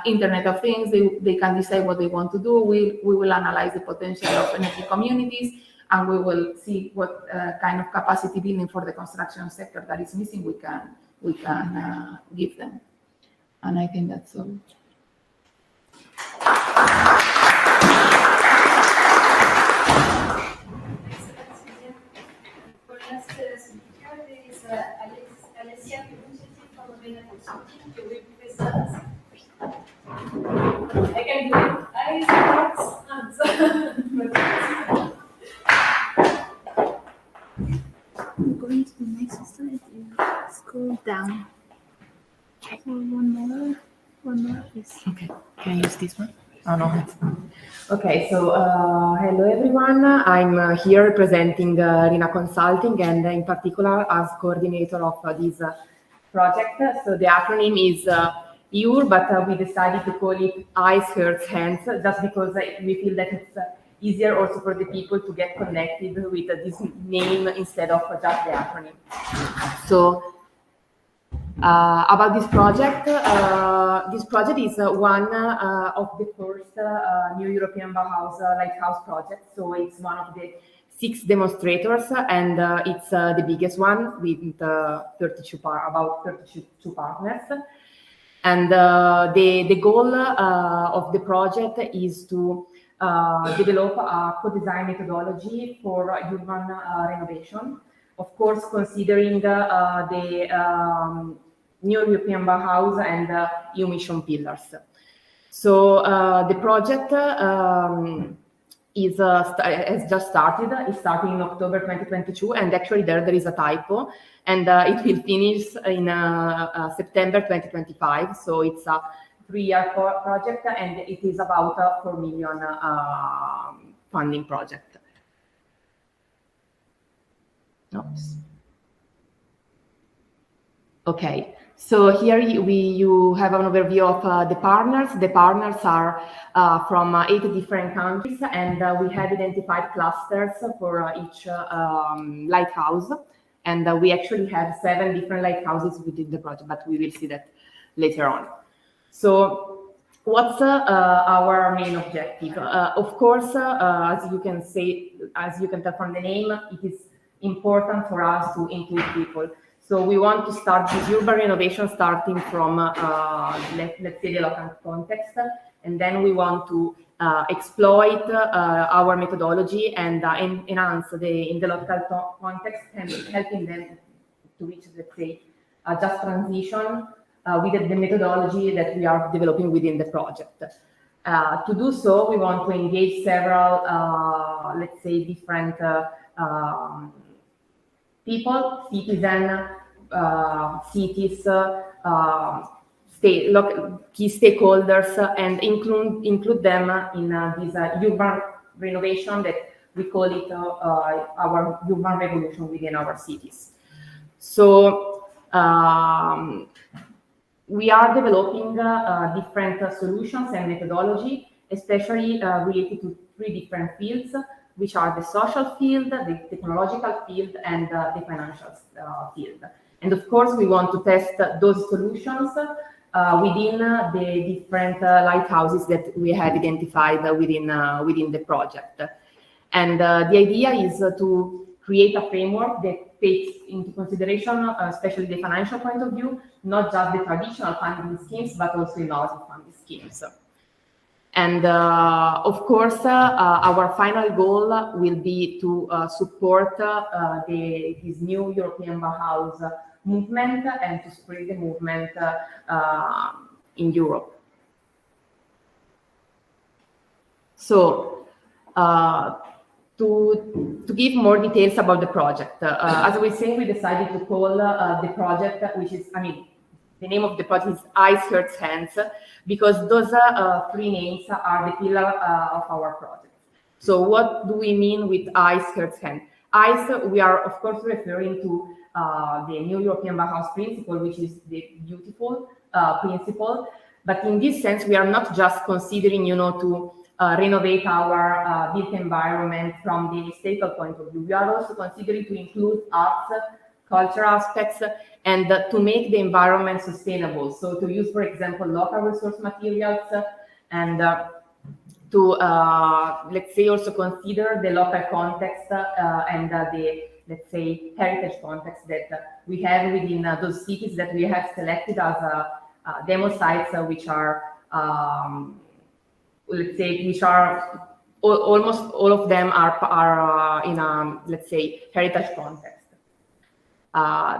Internet of Things. They can decide what they want to do. We will analyze the potential of energy communities, and we will see what kind of capacity building for the construction sector that is missing we can give them. And I think that's all. I can do it. I start Going to the next slide, you scroll down. So one more, please. Okay, can I use this one? Oh, no. Okay, so hello everyone. I'm here representing RINA Consulting, and in particular as coordinator of this project. So the acronym is EUR, but we decided to call it Eyes, Hearts, Hands, just because we feel that it's easier also for the people to get connected with this name instead of just the acronym. So about this project is one of the first new European Bauhaus lighthouse projects. So it's one of the 6 demonstrators, and it's the biggest one with about 32 partners. And the goal of the project is to develop a co-design methodology for urban renovation. Of course, considering the new European Bauhaus and EU mission pillars. So the project has just started. It started in October 2022, and actually there is a typo, and it will finish in September 2025. So it's a 3-year project, and it is about a 4 million funding project. Oops. Okay. So here you have an overview of the partners. The partners are from 8 different countries, and we have identified clusters for each lighthouse. And we actually have 7 different lighthouses within the project, but we will see that later on. So what's our main objective? Of course, as you can tell from the name, it is important for us to include people. So we want to start this urban renovation starting from, let's say, the local context, and then we want to exploit our methodology and enhance in the local context, and helping them to reach, let's say, a just transition with the methodology that we are developing within the project. To do so, we want to engage several, let's say, different people, citizens, cities, key stakeholders, and include them in this urban renovation that we call it our urban revolution within our cities. So we are developing different solutions and methodology, especially related to 3 different fields, which are the social field, the technological field, and the financial field. And of course, we want to test those solutions within the different lighthouses that we have identified within the project. And the idea is to create a framework that takes into consideration, especially the financial point of view, not just the traditional funding schemes, but also innovative funding schemes. And of course, our final goal will be to support this new European Bauhaus movement and to spread the movement in Europe. So, to give more details about the project, as we say, we decided to call the project, which is, the name of the project is Eyes, Hearts, Hands, because those 3 names are the pillar of our project. So what do we mean with Eyes, Hearts, Hands? Eyes, we are of course referring to the new European Bauhaus principle, which is the beautiful principle. But in this sense, we are not just considering, to renovate our built environment from the aesthetical point of view. We are also considering to include arts cultural aspects, and to make the environment sustainable. So to use, for example, local resource materials and to, let's say, also consider the local context and the, let's say, heritage context that we have within those cities that we have selected as demo sites, which are, let's say, which are almost all of them are in a, let's say, heritage context.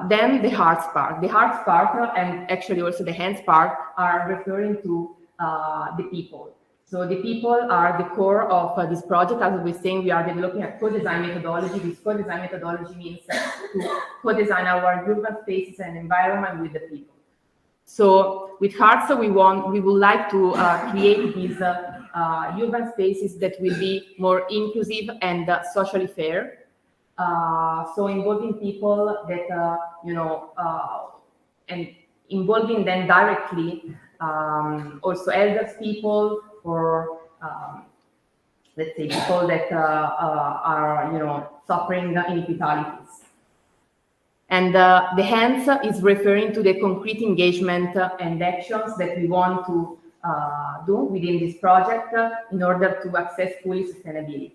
Then the hearts part. The hearts part and actually also the hands part are referring to the people. So the people are the core of this project. As we were saying, we are developing a co-design methodology. This co-design methodology means to co-design our urban spaces and environment with the people. So with hearts, we would like to create these urban spaces that will be more inclusive and socially fair. So involving people that, you know, and involving them directly, also elders people, or let's say people that are, you know, suffering inequalities. And the hands is referring to the concrete engagement and actions that we want to do within this project in order to access fully sustainability.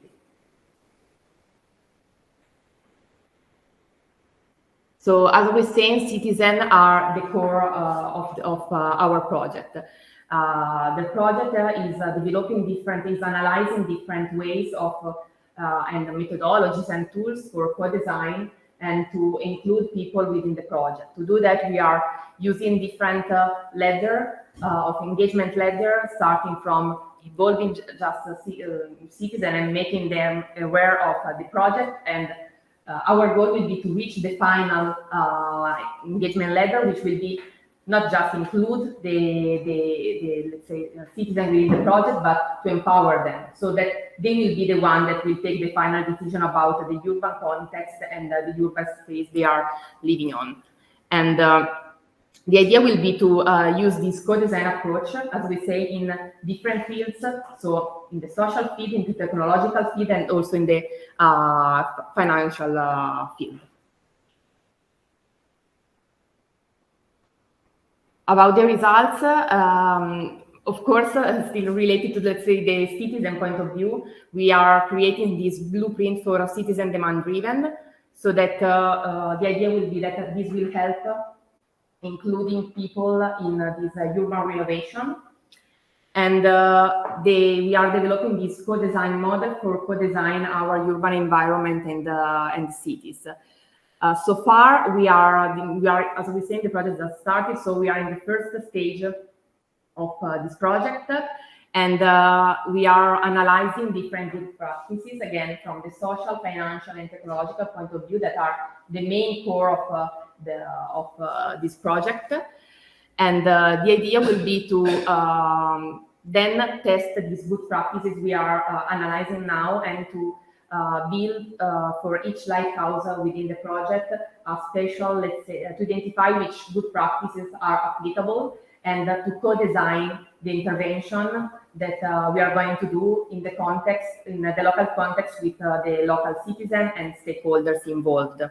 So as I was saying, citizens are the core of our project. The project is developing is analyzing different ways of and methodologies and tools for co-design and to include people within the project. To do that, we are using different ladder of engagement ladder, starting from involving just citizens and making them aware of the project. And our goal will be to reach the final engagement ladder, which will be not just include the let's say citizens within the project, but to empower them so that they will be the one that will take the final decision about the urban context and the urban space they are living on. And the idea will be to use this co-design approach, as we say, in different fields. So in the social field, in the technological field, and also in the financial field. About the results, of course, still related to, let's say, the citizen point of view, we are creating this blueprint for a citizen demand-driven, so that the idea will be that this will help including people in this urban renovation. And we are developing this co-design model for co-design our urban environment and cities. So far, we are, as we say, the project has started, so we are in the first stage of this project, and we are analyzing different good practices, again, from the social, financial, and technological point of view that are the main core of this project. And the idea will be to then test these good practices we are analyzing now, and to build for each lighthouse within the project a special, let's say, to identify which good practices are applicable, and to co-design the intervention that we are going to do in the context, in the local context, with the local citizens and stakeholders involved.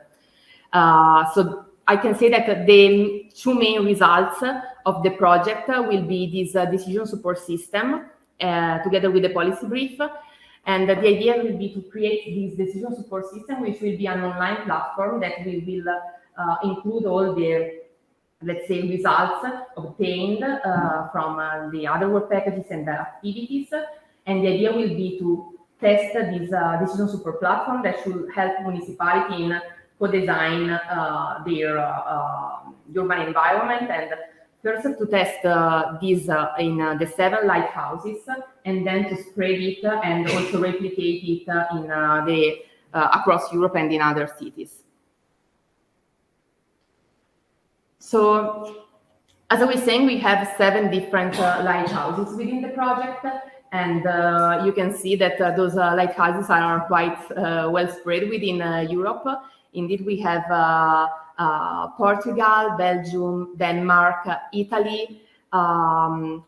So I can say that the two main results of the project will be this decision support system together with the policy brief. And the idea will be to create this decision support system, which will be an online platform that we will include all the, let's say, results obtained from the other work packages and the activities. And the idea will be to test this decision support platform that should help municipality in co-design their urban environment, and first to test this in the 7 lighthouses, and then to spread it and also replicate it in the across Europe and in other cities. So, as I was saying, we have 7 different lighthouses within the project, and you can see that those lighthouses are quite well spread within Europe. Indeed, we have Portugal, Belgium, Denmark, Italy,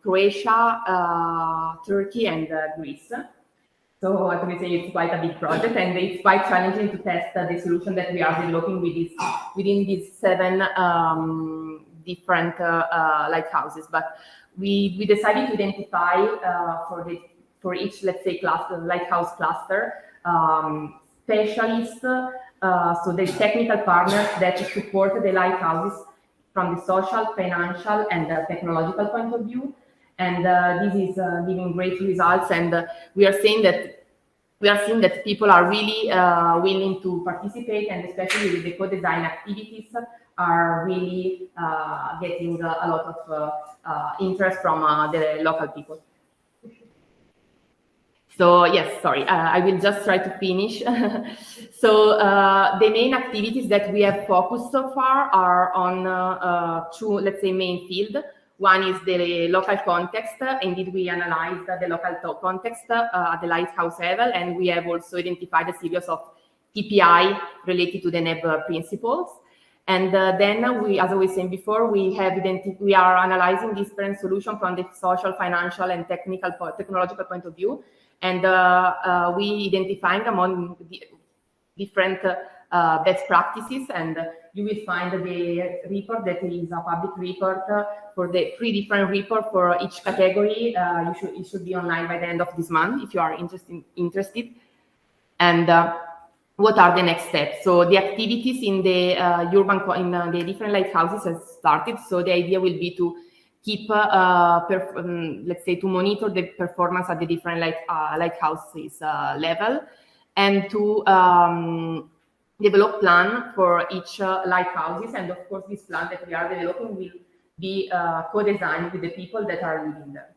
Croatia, Turkey, and Greece. So as we say, it's quite a big project, and it's quite challenging to test the solution that we are developing within these 7 different lighthouses. But we decided to identify for each, let's say, lighthouse cluster, specialists, so the technical partners that support the lighthouses from the social, financial, and technological point of view. And this is giving great results, and we are seeing that people are really willing to participate, and especially with the co-design activities are really getting a lot of interest from the local people. So yes, sorry, I will just try to finish. So the main activities that we have focused so far are on 2, let's say, main field. One is the local context. Indeed, we analyzed the local context at the lighthouse level, and we have also identified a series of KPI related to the NEB principles. And then we, as I was saying before, we are analyzing different solutions from the social, financial, and technological point of view, and we identifying among the different best practices, and you will find the report that is a public report for the 3 different reports for each category. It should be online by the end of this month if you are interested. And what are the next steps? So the activities in the the different lighthouses has started. So the idea will be to keep, let's say, to monitor the performance at the different lighthouses level, and to develop plan for each lighthouses. And of course, this plan that we are developing will be co-designed with the people that are living there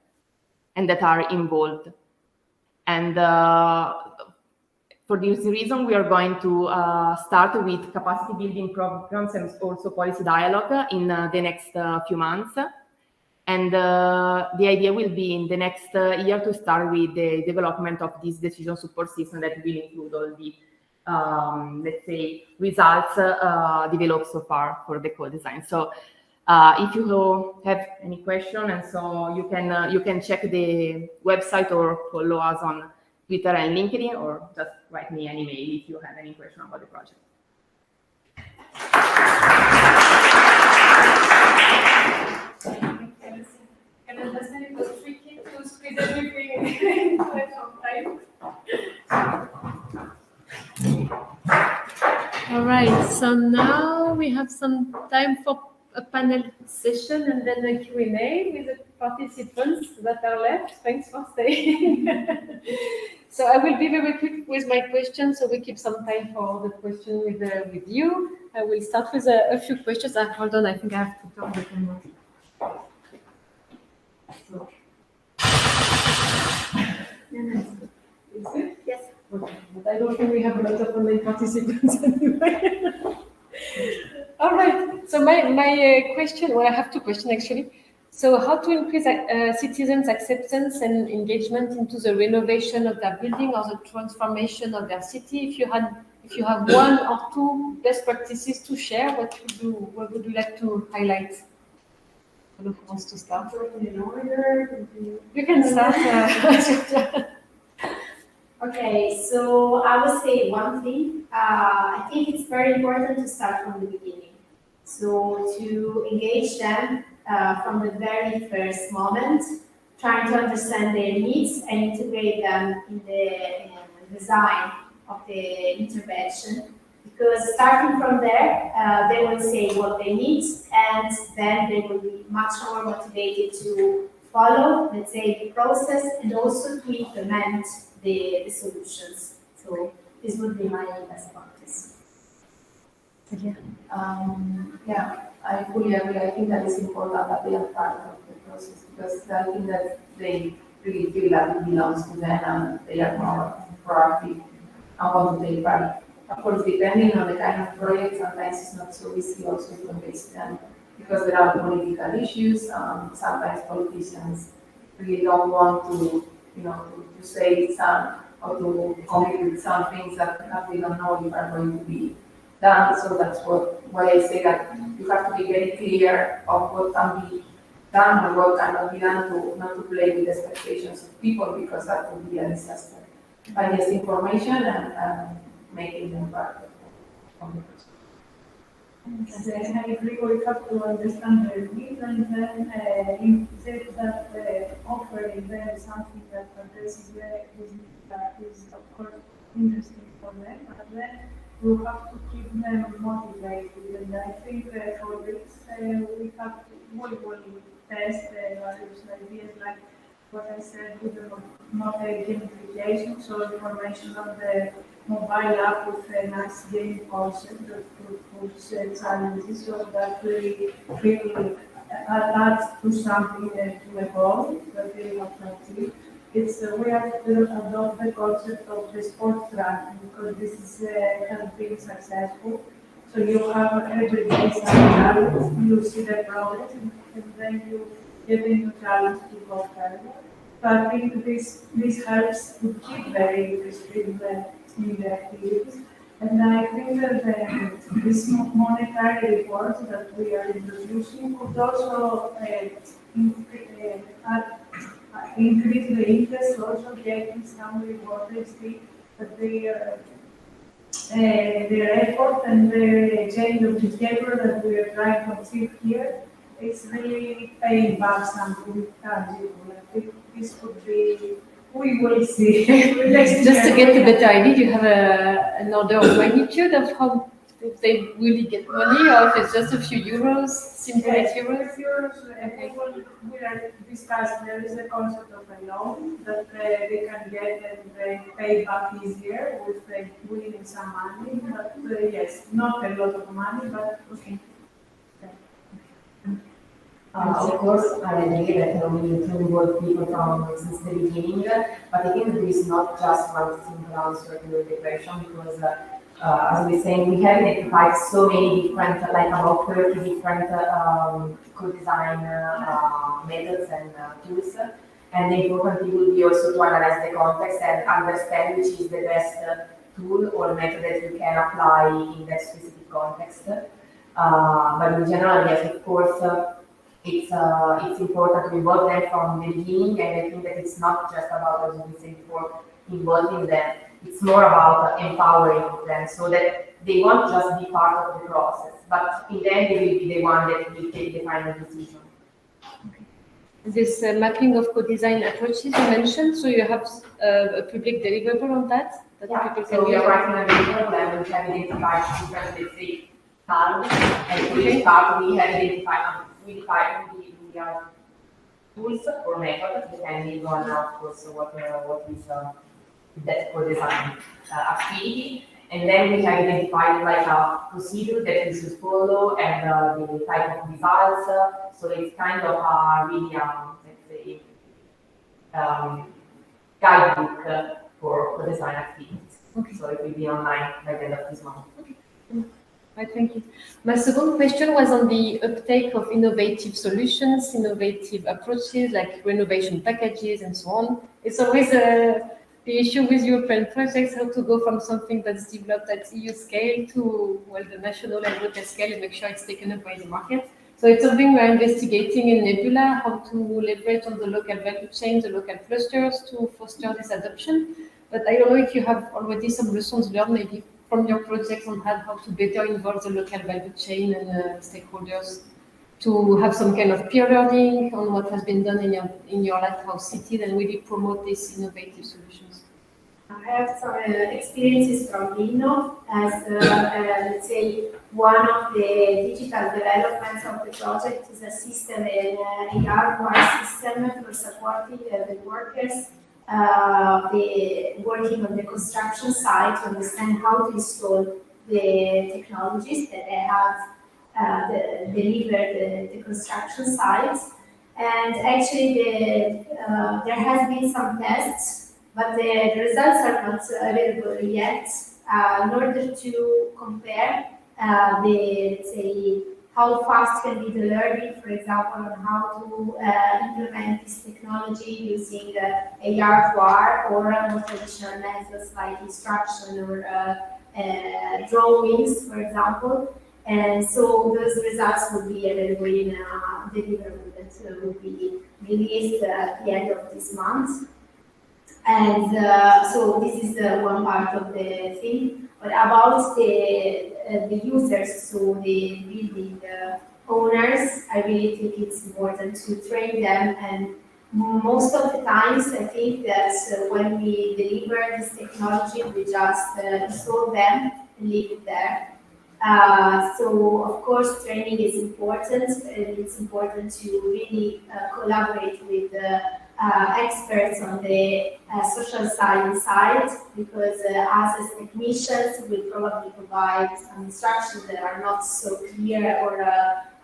and that are involved. And for this reason, we are going to start with capacity building programs and also policy dialogue in the next few months. And the idea will be in the next year to start with the development of this decision support system that will include all the let's say, results developed so far for the co-design. So if you have any question, and so you can check the website or follow us on Twitter and LinkedIn, or just write me an email if you have any question about the project. Can I understand it was tricky to squeeze everything into a short time? All right, so now we have some time for a panel session and then a Q&A with the participants that are left. Thanks for staying. So I will be very quick with my questions, so we keep some time for the question with you. I will start with a few questions. Hold on, I think I have to turn the camera. So. Is it? Yes. Okay. But I don't think we have a lot of online participants anyway. All right. So my question, well, I have 2 questions actually. So how to increase citizens' acceptance and engagement into the renovation of their building or the transformation of their city? If you have 1 or 2 best practices to share, what would you like to highlight? Who wants to start? You can start. Okay, so I would say one thing. I think it's very important to start from the beginning. So to engage them from the very first moment, trying to understand their needs and integrate them in the design of the intervention. Because starting from there, they will say what they need, and then they will be much more motivated to follow, let's say, the process and also to implement the solutions. So this would be my best practice. Yeah. Yeah, I fully agree. I think that is important that they are part of the process, because I think that they really feel that it belongs to them and they are more proactive and want to take part. Of course, depending on the kind of project, sometimes it's not so easy also to convince them, because there are political issues. Sometimes politicians really don't want to, to say some or to commit with some things that they don't know if are going to be done. So that's why I say that you have to be very clear of what can be done and what cannot be done, to not to play with expectations of people, because that would be a disaster. But yes, information and making them part of the process. And I agree, we have to understand their needs, and then if that offering them something that addresses their is of course interesting for them, but then we have to keep them motivated. And I think for this we will test various ideas like what I said with the gamification, so information on the mobile app with a nice game concept that puts challenges so that we feel attached to something, to a goal that we have to achieve. We have to adopt the concept of the sports tracking because this has been successful. So you have every day some challenge, you see the progress, and then you get into challenge to go further. So I think this helps to keep very interested in the activities. And I think that this monetary rewards that we are introducing could also increase the interest, also getting some reward. They see that their effort and the change of behavior that we are trying to achieve here is really paying back something tangible. I think this could be, we will see. Just to get a better idea, do you have an order of magnitude of how if they really get money, or if it's just a few euros, symbolic euros? We are discussing, there is a concept of a loan that they can get and they pay back easier with winning some money, but yes, not a lot of money, but okay. Of course, I agree that we need to involve people since the beginning, but I think there is not just one simple answer to the question because, as we were saying, we have identified so many different, like about 30 different co-design methods and tools, and the important thing will be also to analyze the context and understand which is the best tool or method that you can apply in that specific context. But in general, yes, of course, it's important to involve them from the beginning, and I think that it's not just about, as we said before, involving them. It's more about empowering them so that they won't just be part of the process, but in the end they will be the one that will take the final decision. This mapping of co-design approaches you mentioned, so you have a public deliverable on that Yeah, people can so we use? are writing a paper where we have identified different, let's say, targets, and for each part we have identified, we are tools or methods depending on, of course, what is that co-design activity. And then we have identified like a procedure that we should follow and the type of results. So it's kind of a really, let's say, guidebook for design activities. Okay. So it will be online by the end of this month. Right, thank you. My second question was on the uptake of innovative solutions, innovative approaches like renovation packages and so on. It's always the issue with European projects, how to go from something that's developed at EU scale to, well, the national and local scale and make sure it's taken up by the market. So it's something we're investigating in NEBULA, how to leverage on the local value chain, the local clusters to foster this adoption. But I don't know if you have already some lessons learned maybe from your projects on how to better involve the local value chain and stakeholders to have some kind of peer learning on what has been done in your lighthouse city and really promote these innovative solutions. I have some experiences from Lino as, let's say, one of the digital developments of the project is a system, an AR system for supporting the workers working on the construction site to understand how to install the technologies that they have delivered the construction sites. And actually, there has been some tests, but the results are not available yet in order to compare let's say, how fast can be the learning, for example, on how to implement this technology using AR to R or more traditional methods like instruction or drawings, for example. And so those results will be available in a deliverable that will be released at the end of this month. And so this is one part of the thing. But about the users, so the building owners, I really think it's important to train them. And most of the times, I think that when we deliver this technology, we just install them and leave it there. So of course, training is important, and it's important to really collaborate with experts on the social science side, because us as technicians will probably provide some instructions that are not so clear or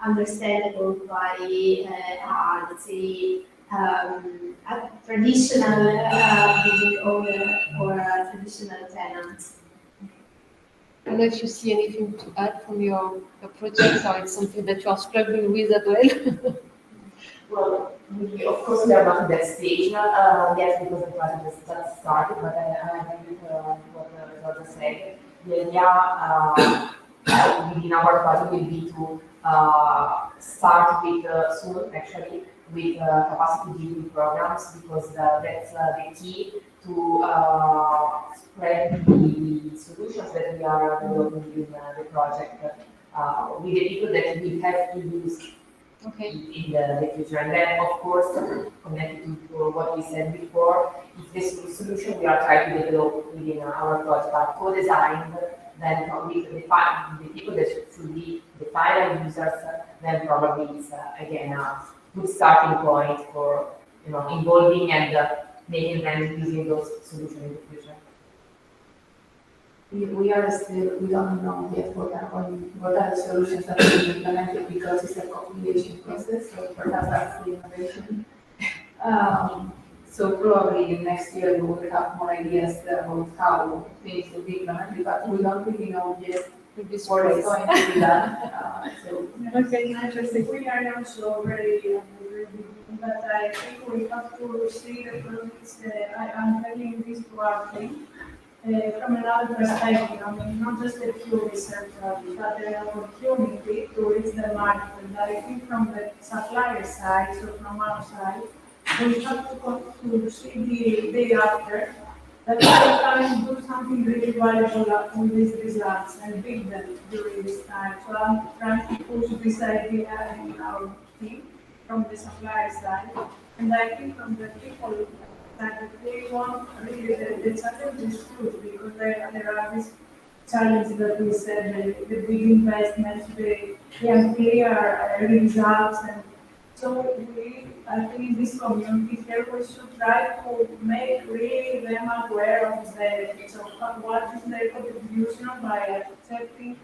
understandable by, let's say, a traditional building owner or a traditional tenant. I don't know if you see anything to add from your project, or it's something that you are struggling with as well. Well, of course, we are not at that stage yet because the project has just started, but I agree with what Giorgio said. The idea within our project will be to start with soon, actually, with capacity building programs, because that's the key to spread the solutions that we are developing in the project with the people that we have to use in the future. And then, of course, connected to what we said before, if this solution we are trying to develop within our project are co-designed, then with the people that should be the final users, then probably it's again a good starting point for involving and making them using those solutions in the future. We don't know yet what are the solutions that will be implemented, because it's a co-creation process, so perhaps that's the innovation. So probably next year we will have more ideas about how things will be implemented, but we don't really know yet what is going to be done. Okay, interesting. We are also very but I think we have to see the projects. I'm telling this to our team. From another perspective, I mean, not just the pure research, but the opportunity to reach the market. And I think from the supplier side, so from our side, we have to see the day after that we can do something really valuable with these results and build them during this time. So I'm trying to push this idea in our team from the supplier side, and I think from the people that they want really the challenge is good, because there are these challenges that we said, the big investments, the unclear results, and so I think this community here, we should try to make really them aware of the benefits of what is their contribution by accepting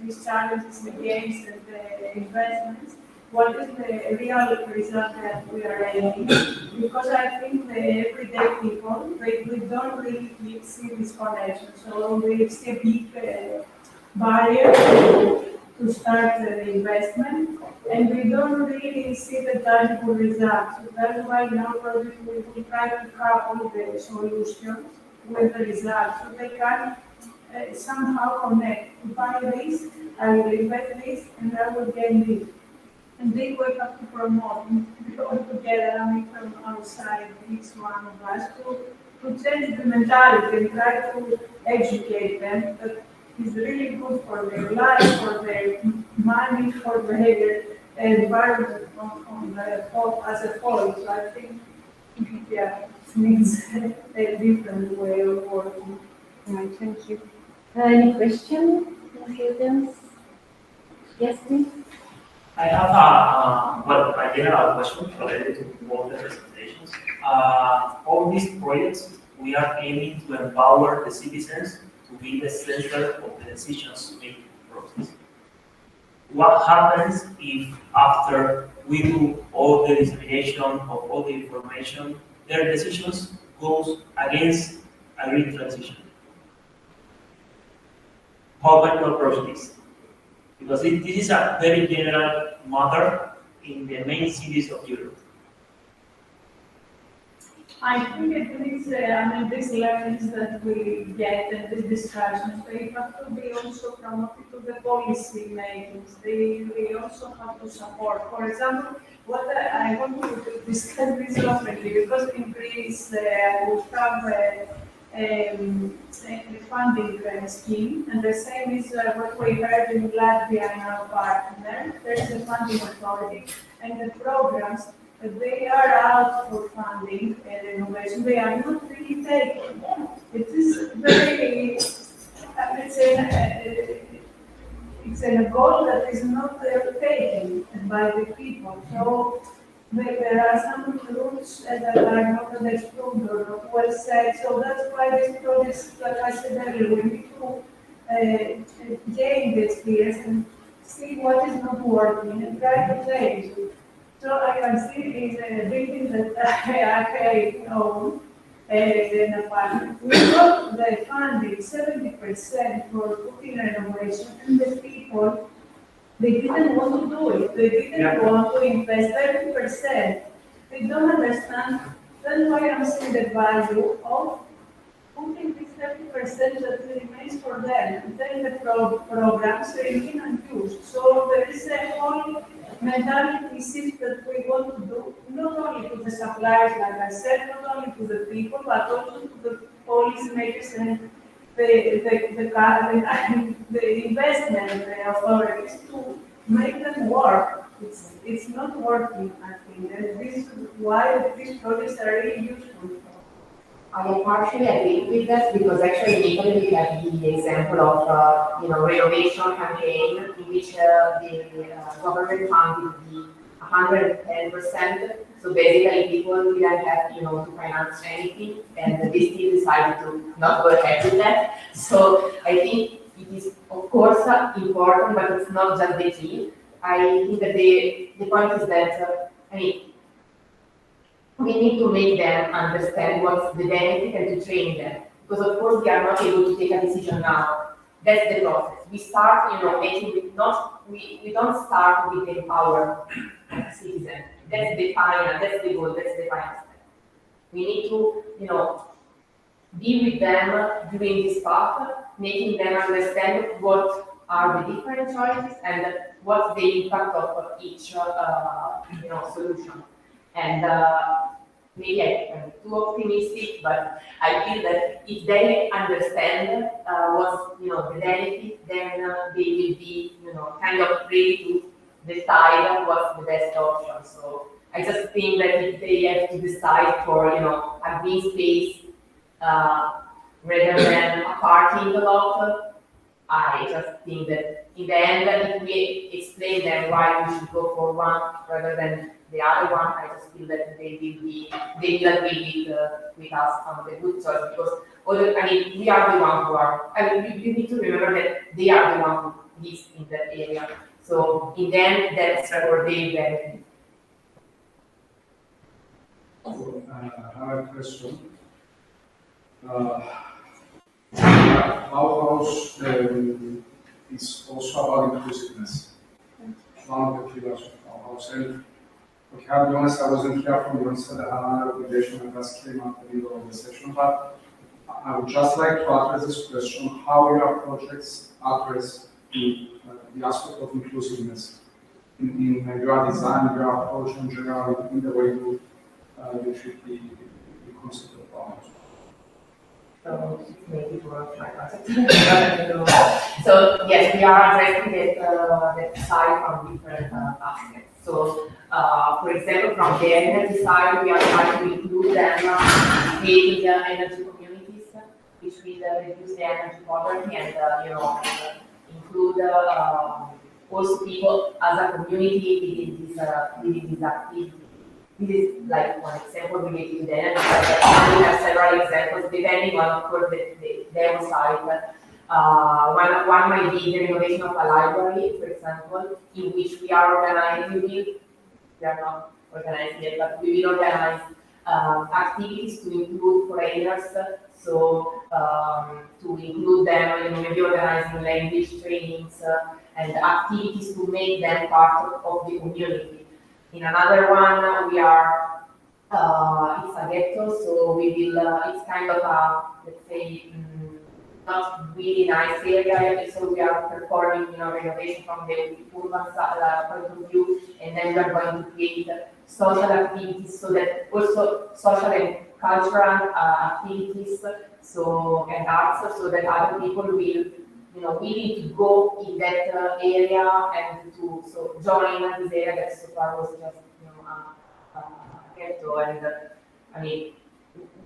these challenges, the gains, and the investments. What is the real result that we are aiming? Because I think the everyday people, we don't really see this connection. So we see a big barrier to start the investment, and we don't really see the tangible results. So that's why in our project we try to couple the solutions with the results, so they can somehow connect. To buy this, I will invest this, and I will gain this. And then we have to promote all together, I mean, from outside, each one of us, to change the mentality and try to educate them that it's really good for their life, for their money, for their environment on the whole, as a whole. So I think, yeah, it needs a different way of working. Right, thank you. Any question from the audience? Yes, please. I have a general question related to all the presentations. All these projects, we are aiming to empower the citizens to be the center of the decisions-making process. What happens if after we do all the dissemination of all the information, their decisions goes against a green transition? How can we approach this? Because this is a very general matter in the main cities of Europe. I think it needs, these learnings that we get and these discussions, they have to be also promoted to the policy makings. They also have to support. For example, what I want to discuss this openly, because in Greece we have a funding scheme, and the same is what we heard in Latvia and our partner. There's a funding authority, and the programs they are out for funding and innovation. They are not really taken. It is very, it's a goal that is not taken by the people. So there are some rules that are not understood or not well said. So that's why this project, like I said earlier, we need to gain the experience and see what is not working and try to change it. So I can see in the building that I own in a apartment, we got the funding 70% for putting renovation, and the people, they didn't want to do it. They didn't want to invest 30%. They don't understand. That's why I'm seeing the value of putting this 30% that remains for them, and then the programs remain unused. So there is a whole mentality shift that we want to do, not only to the suppliers, like I said, not only to the people, but also to the policymakers and the investment authorities to make them work. It's not working, I think, and this is why these projects are really useful. I partially agree with that because actually in Italy we have the example of renovation campaign in which the government funded the 110%. So basically people didn't have to finance anything, and they still decided to not go ahead with that. So I think it is of course important, but it's not just the key. I think that the point is that we need to make them understand what's the benefit and to train them. Because of course they are not able to take a decision now. That's the process. We start, making it we don't start with the empower citizen. That's the goal, that's the final step. We need to, be with them during this path, making them understand what are the different choices and what's the impact of each solution. And maybe I'm too optimistic, but I feel that if they understand what's the benefit, then they will be kind of ready to decide what's the best option. So I just think that if they have to decide for a green space rather than a parking lot, I just think that in the end, if we explain them why we should go for one rather than the other one, I just feel that they will agree with us on the good choice because we are the one who are. You need to remember that they are the one who lives in that area. So in the end, that's for their benefit. I have a question. Bauhaus is also about inclusiveness. One of the pillars of Bauhaus. And okay, I'll be honest, I wasn't here from the onset. I had another obligation and just came at the middle of the session. But I would just like to address this question: how your projects address the aspect of inclusiveness in your design, your approach, and generally in the way you treat the concept of Bauhaus. So maybe work like that. So yes, we are addressing that side from different aspects. So for example, from the energy side, we are trying to include them creating energy communities, which will reduce the energy poverty and include also people as a community within this activity. This is like one example related to the energy side. We have several examples depending on, of course, the demo site. One might be the renovation of a library, for example, in which we are organizing. We are not organizing yet, but we will organize activities to include foreigners. So to include them, maybe organizing language trainings and activities to make them part of the community. In another one, we are It's a ghetto, so we will, it's kind of a, let's say, not really nice area, so we are performing, renovation from the urban point of view, and then we are going to create social activities, so that also social and cultural activities, so, and arts, so that other people will, willing to go in that area and to join this area that so far was just, ghetto, and I mean,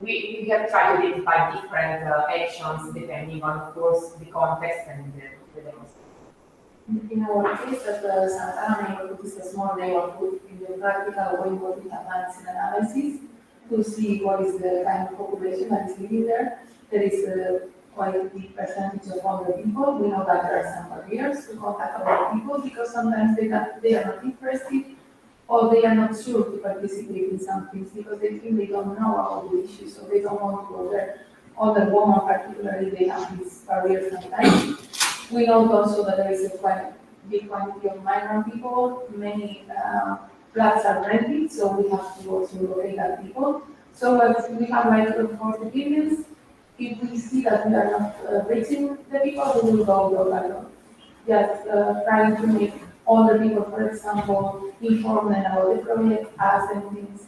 we have tried to identify different actions depending on, of course, the context and the demonstration. In our case, at the Santana neighborhood is a small neighborhood. In the practical way, what we have done is an analysis to see what is the kind of population that is living there. There is quite a big percentage of older people. We know that there are some barriers to contact other people because sometimes they are not interested or they are not sure to participate in some things because they think they don't know about the issues, so they don't want to go there. Older women particularly, they have these barriers sometimes. We know also that there is a quite big quantity of migrant people. Many flats are rented, so we have to also locate that people. So as we have like 40 billions, if we see that we are not reaching the people, we will go door by door. Just trying to make all the people, for example, inform them about the project, ask them things.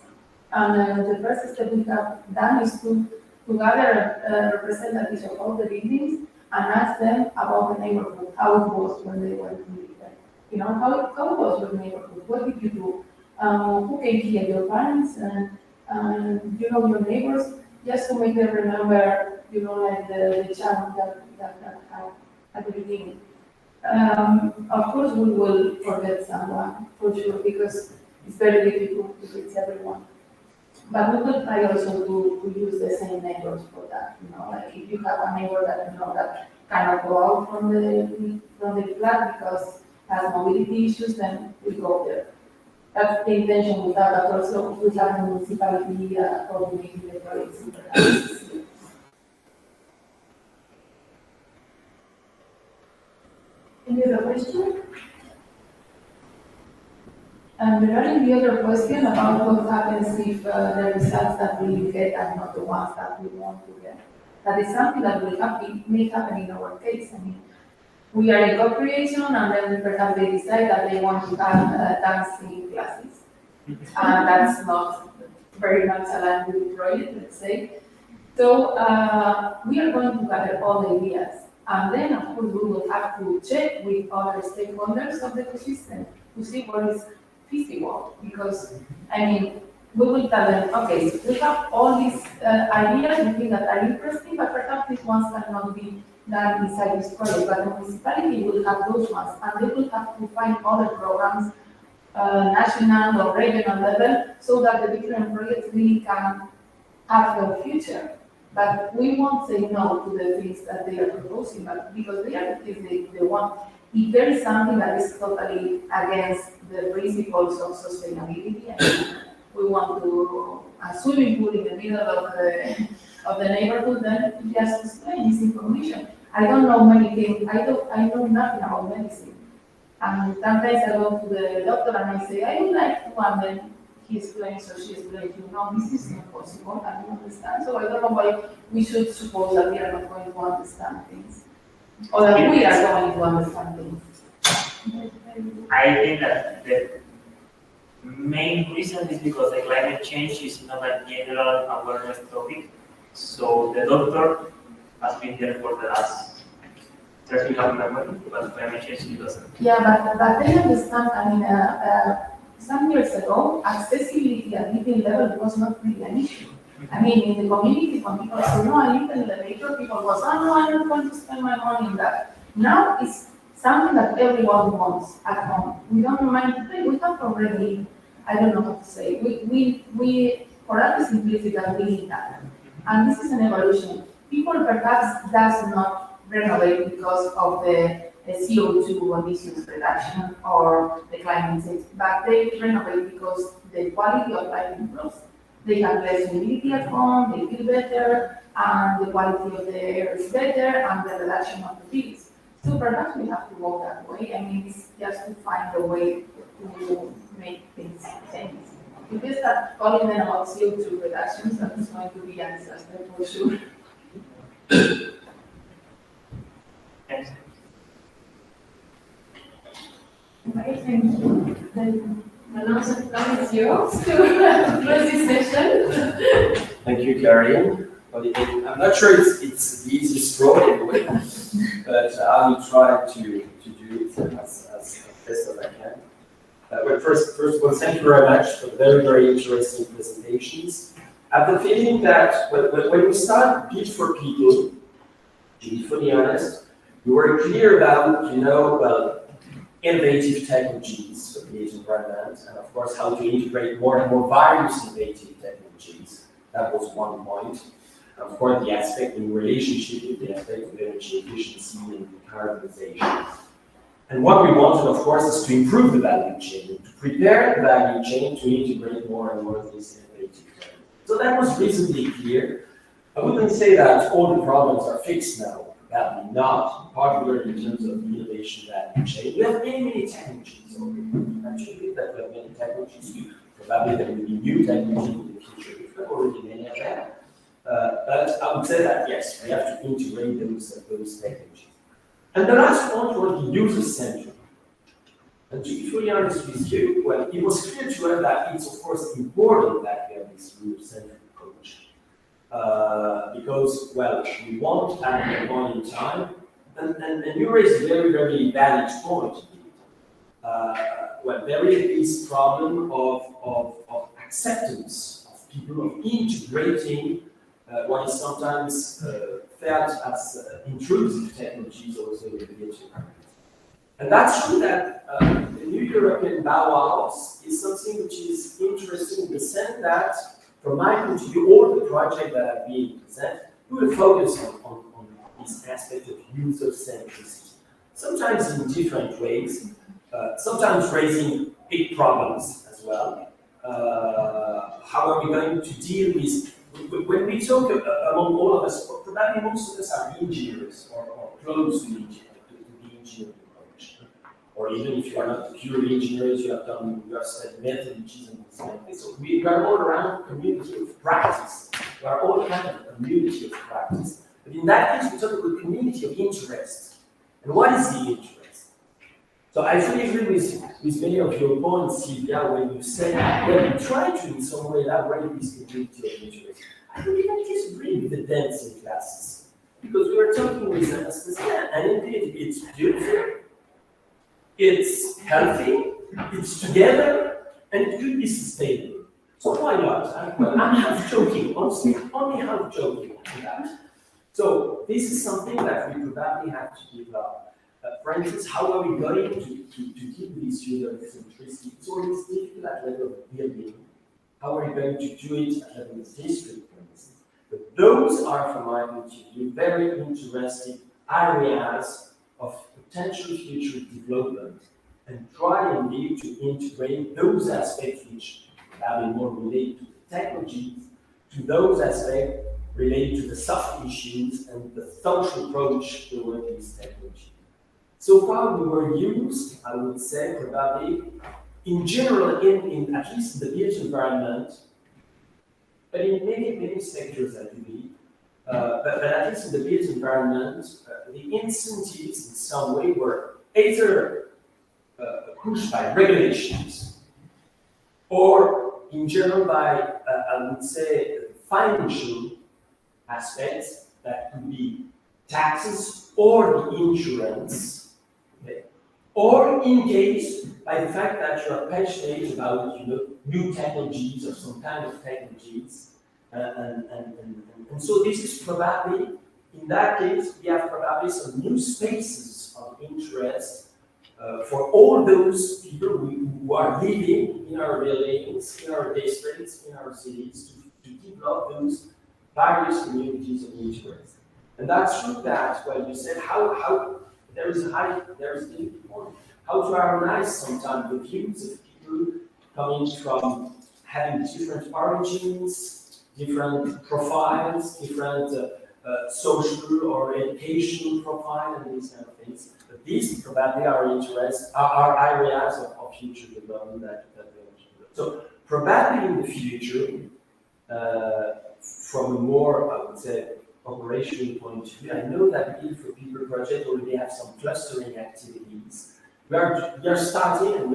And the first step we have done is to gather representatives of all the buildings and ask them about the neighborhood, how it was when they went to live there. How it was with the neighborhood, what did you do? Who came here, your parents, and your neighbors, just to make them remember, like the charm that had at the beginning. Of course, we will forget someone, for sure, because it's very difficult to reach everyone. But we will try also to use the same neighbors for that. Like if you have a neighbor that that cannot go out from the flat because has mobility issues, then we go there. That's the intention with that, but also we have the municipality coordinating the projects. Any other question? Regarding the other question about what happens if the results that we get are not the ones that we want to get, that is something that may happen in our case. I mean, we are in co-creation and then perhaps they decide that they want to have dancing classes. And that's not very much aligned with the project, let's say. So we are going to gather all the ideas. And then, of course, we will have to check with other stakeholders of the ecosystem to see what is feasible. Because, I mean, we will tell them, okay, so we have all these ideas, we think that are interesting, but perhaps these ones cannot be done inside this project. But the municipality will have those ones, and they will have to find other programs, national or regional level, so that the different projects really can have their future. But we won't say no to the things that they are proposing, but because they are the things they want. If there is something that is totally against the principles of sustainability, and we want to a swimming pool in the middle of the neighborhood, then just explain this information. I don't know many things. I know nothing about medicine. And sometimes I go to the doctor and I say, I would like to, and then he explains or she explains, this is not possible, I don't understand. So I don't know why we should suppose that we are not going to understand things. Or that we are going to understand things. I think that the main reason is because the climate change is not a general awareness topic. So the doctor has been there for the last 30 years, but climate change doesn't. Yeah, but they understand, I mean, some years ago, accessibility at living level was not really an issue. I mean, in the community, when people say, no, I live in the elevator, people go, oh, no, I'm not going to spend my money in that. Now it's something that everyone wants at home. We don't mind to pay. We have already, I don't know what to say. We for us, it's implicit that we need that. And this is an evolution. People perhaps does not renovate because of the CO2 emissions reduction or the climate change, but they renovate because the quality of life improves. They have less humidity at home, they feel better, and the quality of the air is better, and the reduction of the bills. So perhaps we have to go that way. I mean, it's just to find a way to make things change. If we start calling them about CO2 reductions, that is going to be a disaster for sure. Thanks. Okay, thank you. Then the last time is yours to close this session. Thank you, Karen. I'm not sure it's the easiest role anyway, but I will try to do it as best as I can. But first of all, thank you very much for the very interesting presentations. I have the feeling that when we started B4People, to be fully honest, we were clear about, innovative technologies for the built environment, and of course, how to integrate more and more various innovative technologies. That was one point. And of course, the aspect in relationship with the aspect of energy efficiency and decarbonization. And what we wanted, of course, is to improve the value chain, to prepare the value chain to integrate more and more of these innovative technologies. So that was reasonably clear. I wouldn't say that all the problems are fixed now. Probably not, particularly in terms of the innovation value chain. We have many technologies already. Actually, that we have many technologies. Probably there will be new technologies in the future. We've got already many of them. But I would say that yes, we have to integrate those technologies. And the last point was the user center. And to be fully honest with you, well, it was clear to us that it's of course important that we have this user-centric approach. Because, well, we want at a point in time, and you raise a very valid point. Well, there is this problem of acceptance of people, of integrating what is sometimes felt as intrusive technologies also in the built environment. And that's true that the new European Bauhaus is something which is interesting in the sense that, from my point of view, all the projects that have been presented will focus on this aspect of user centricity. Sometimes in different ways, sometimes raising big problems as well. How are we going to deal with, when we talk among all of us, probably most of us are engineers or close to the engineering approach. Or even if you are not purely engineers, you have studied methodologies and this kind of thing. So we are all around a community of practice. We are all kind of a community of practice. But in that case, we talk about community of interest. And what is the interest? So I fully agree with many of your points, Sylvia, when you say that we try to in some way elaborate this community of interest. I really disagree with the dancing classes. Because we were talking with us, and indeed it's beautiful. It's healthy, it's together, and it could be sustainable. So why not? Well, I'm half joking, honestly, only half joking on that. So this is something that we probably have to develop. For instance, how are we going to keep this user centricity? It's always difficult at level of building. How are we going to do it at level of district, for instance? But those are, from my point of view, very interesting areas of potential future development, and try indeed to integrate those aspects which are more related to the technologies, to those aspects related to the soft issues and the social approach toward these technologies. So far we were used, I would say, probably, in general, in at least in the built environment, but in many sectors, I believe, but at least in the built environment, the incentives in some way were either pushed by regulations or in general by, I would say, financial aspects that could be taxes or the insurance, okay? Or engaged by the fact that you are passionate about new technologies or some kind of technologies. And so this is probably, in that case, we have probably some new spaces of interest for all those people who are living in our buildings, in our districts, in our cities, to develop those various communities of interest. And that's true that, well, you said how there is a difficult point. How to harmonize sometimes the views of people coming from having different origins, different profiles, different social or educational profile, and these kind of things. But these probably are areas of future development that we want to do. So probably in the future, from a more, I would say, operational point of view, I know that B4People project already have some clustering activities. We are starting to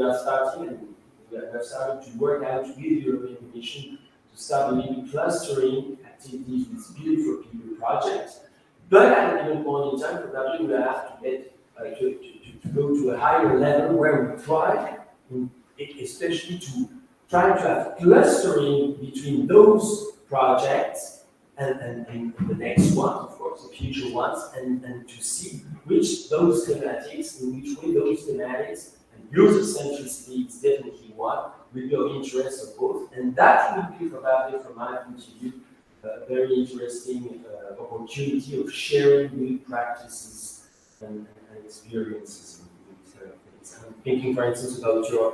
work out with the European Commission to start maybe clustering activities with Built4People projects. But at a given point in time, probably we will have to get to go to a higher level where we try, especially to try to have clustering between those projects and the next one, of course, the future ones, and to see which those thematics, in which way those thematics, and user centricity is definitely one, will be of interest of both, and that will be probably, from my point of view, a very interesting opportunity of sharing good practices and experiences in these things. I'm thinking, for instance, about your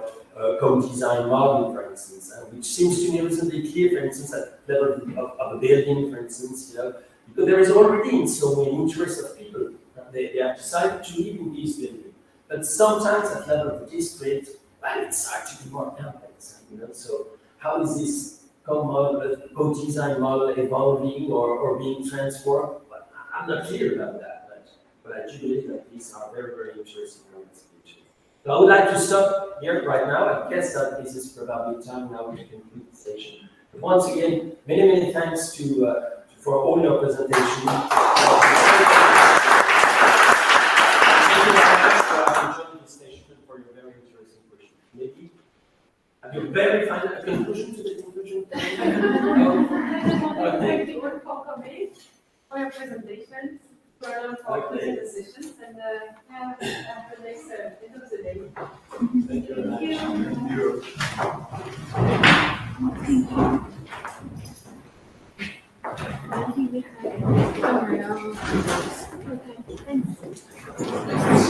co-design model, for instance, which seems to me reasonably clear, for instance, at the level of a building, for instance, because there is already in so many interests of people. They have decided to live in this building. But sometimes at the level of the district, well, it's hard to be more complex. So how is this co-design model evolving or being transformed? Well, I'm not clear about that, but I do believe that these are very, very interesting moments. So I would like to stop here right now. I guess that this is probably time now to conclude the session. But once again, many, many thanks for all your presentation. Thank you very much for joining this session and for your very interesting questions. Maybe have you very final conclusion to the conclusion? Thank you all for coming, for your presentations, for closing the sessions, and have a nice end of the day. Thank you very much. Okay, thanks.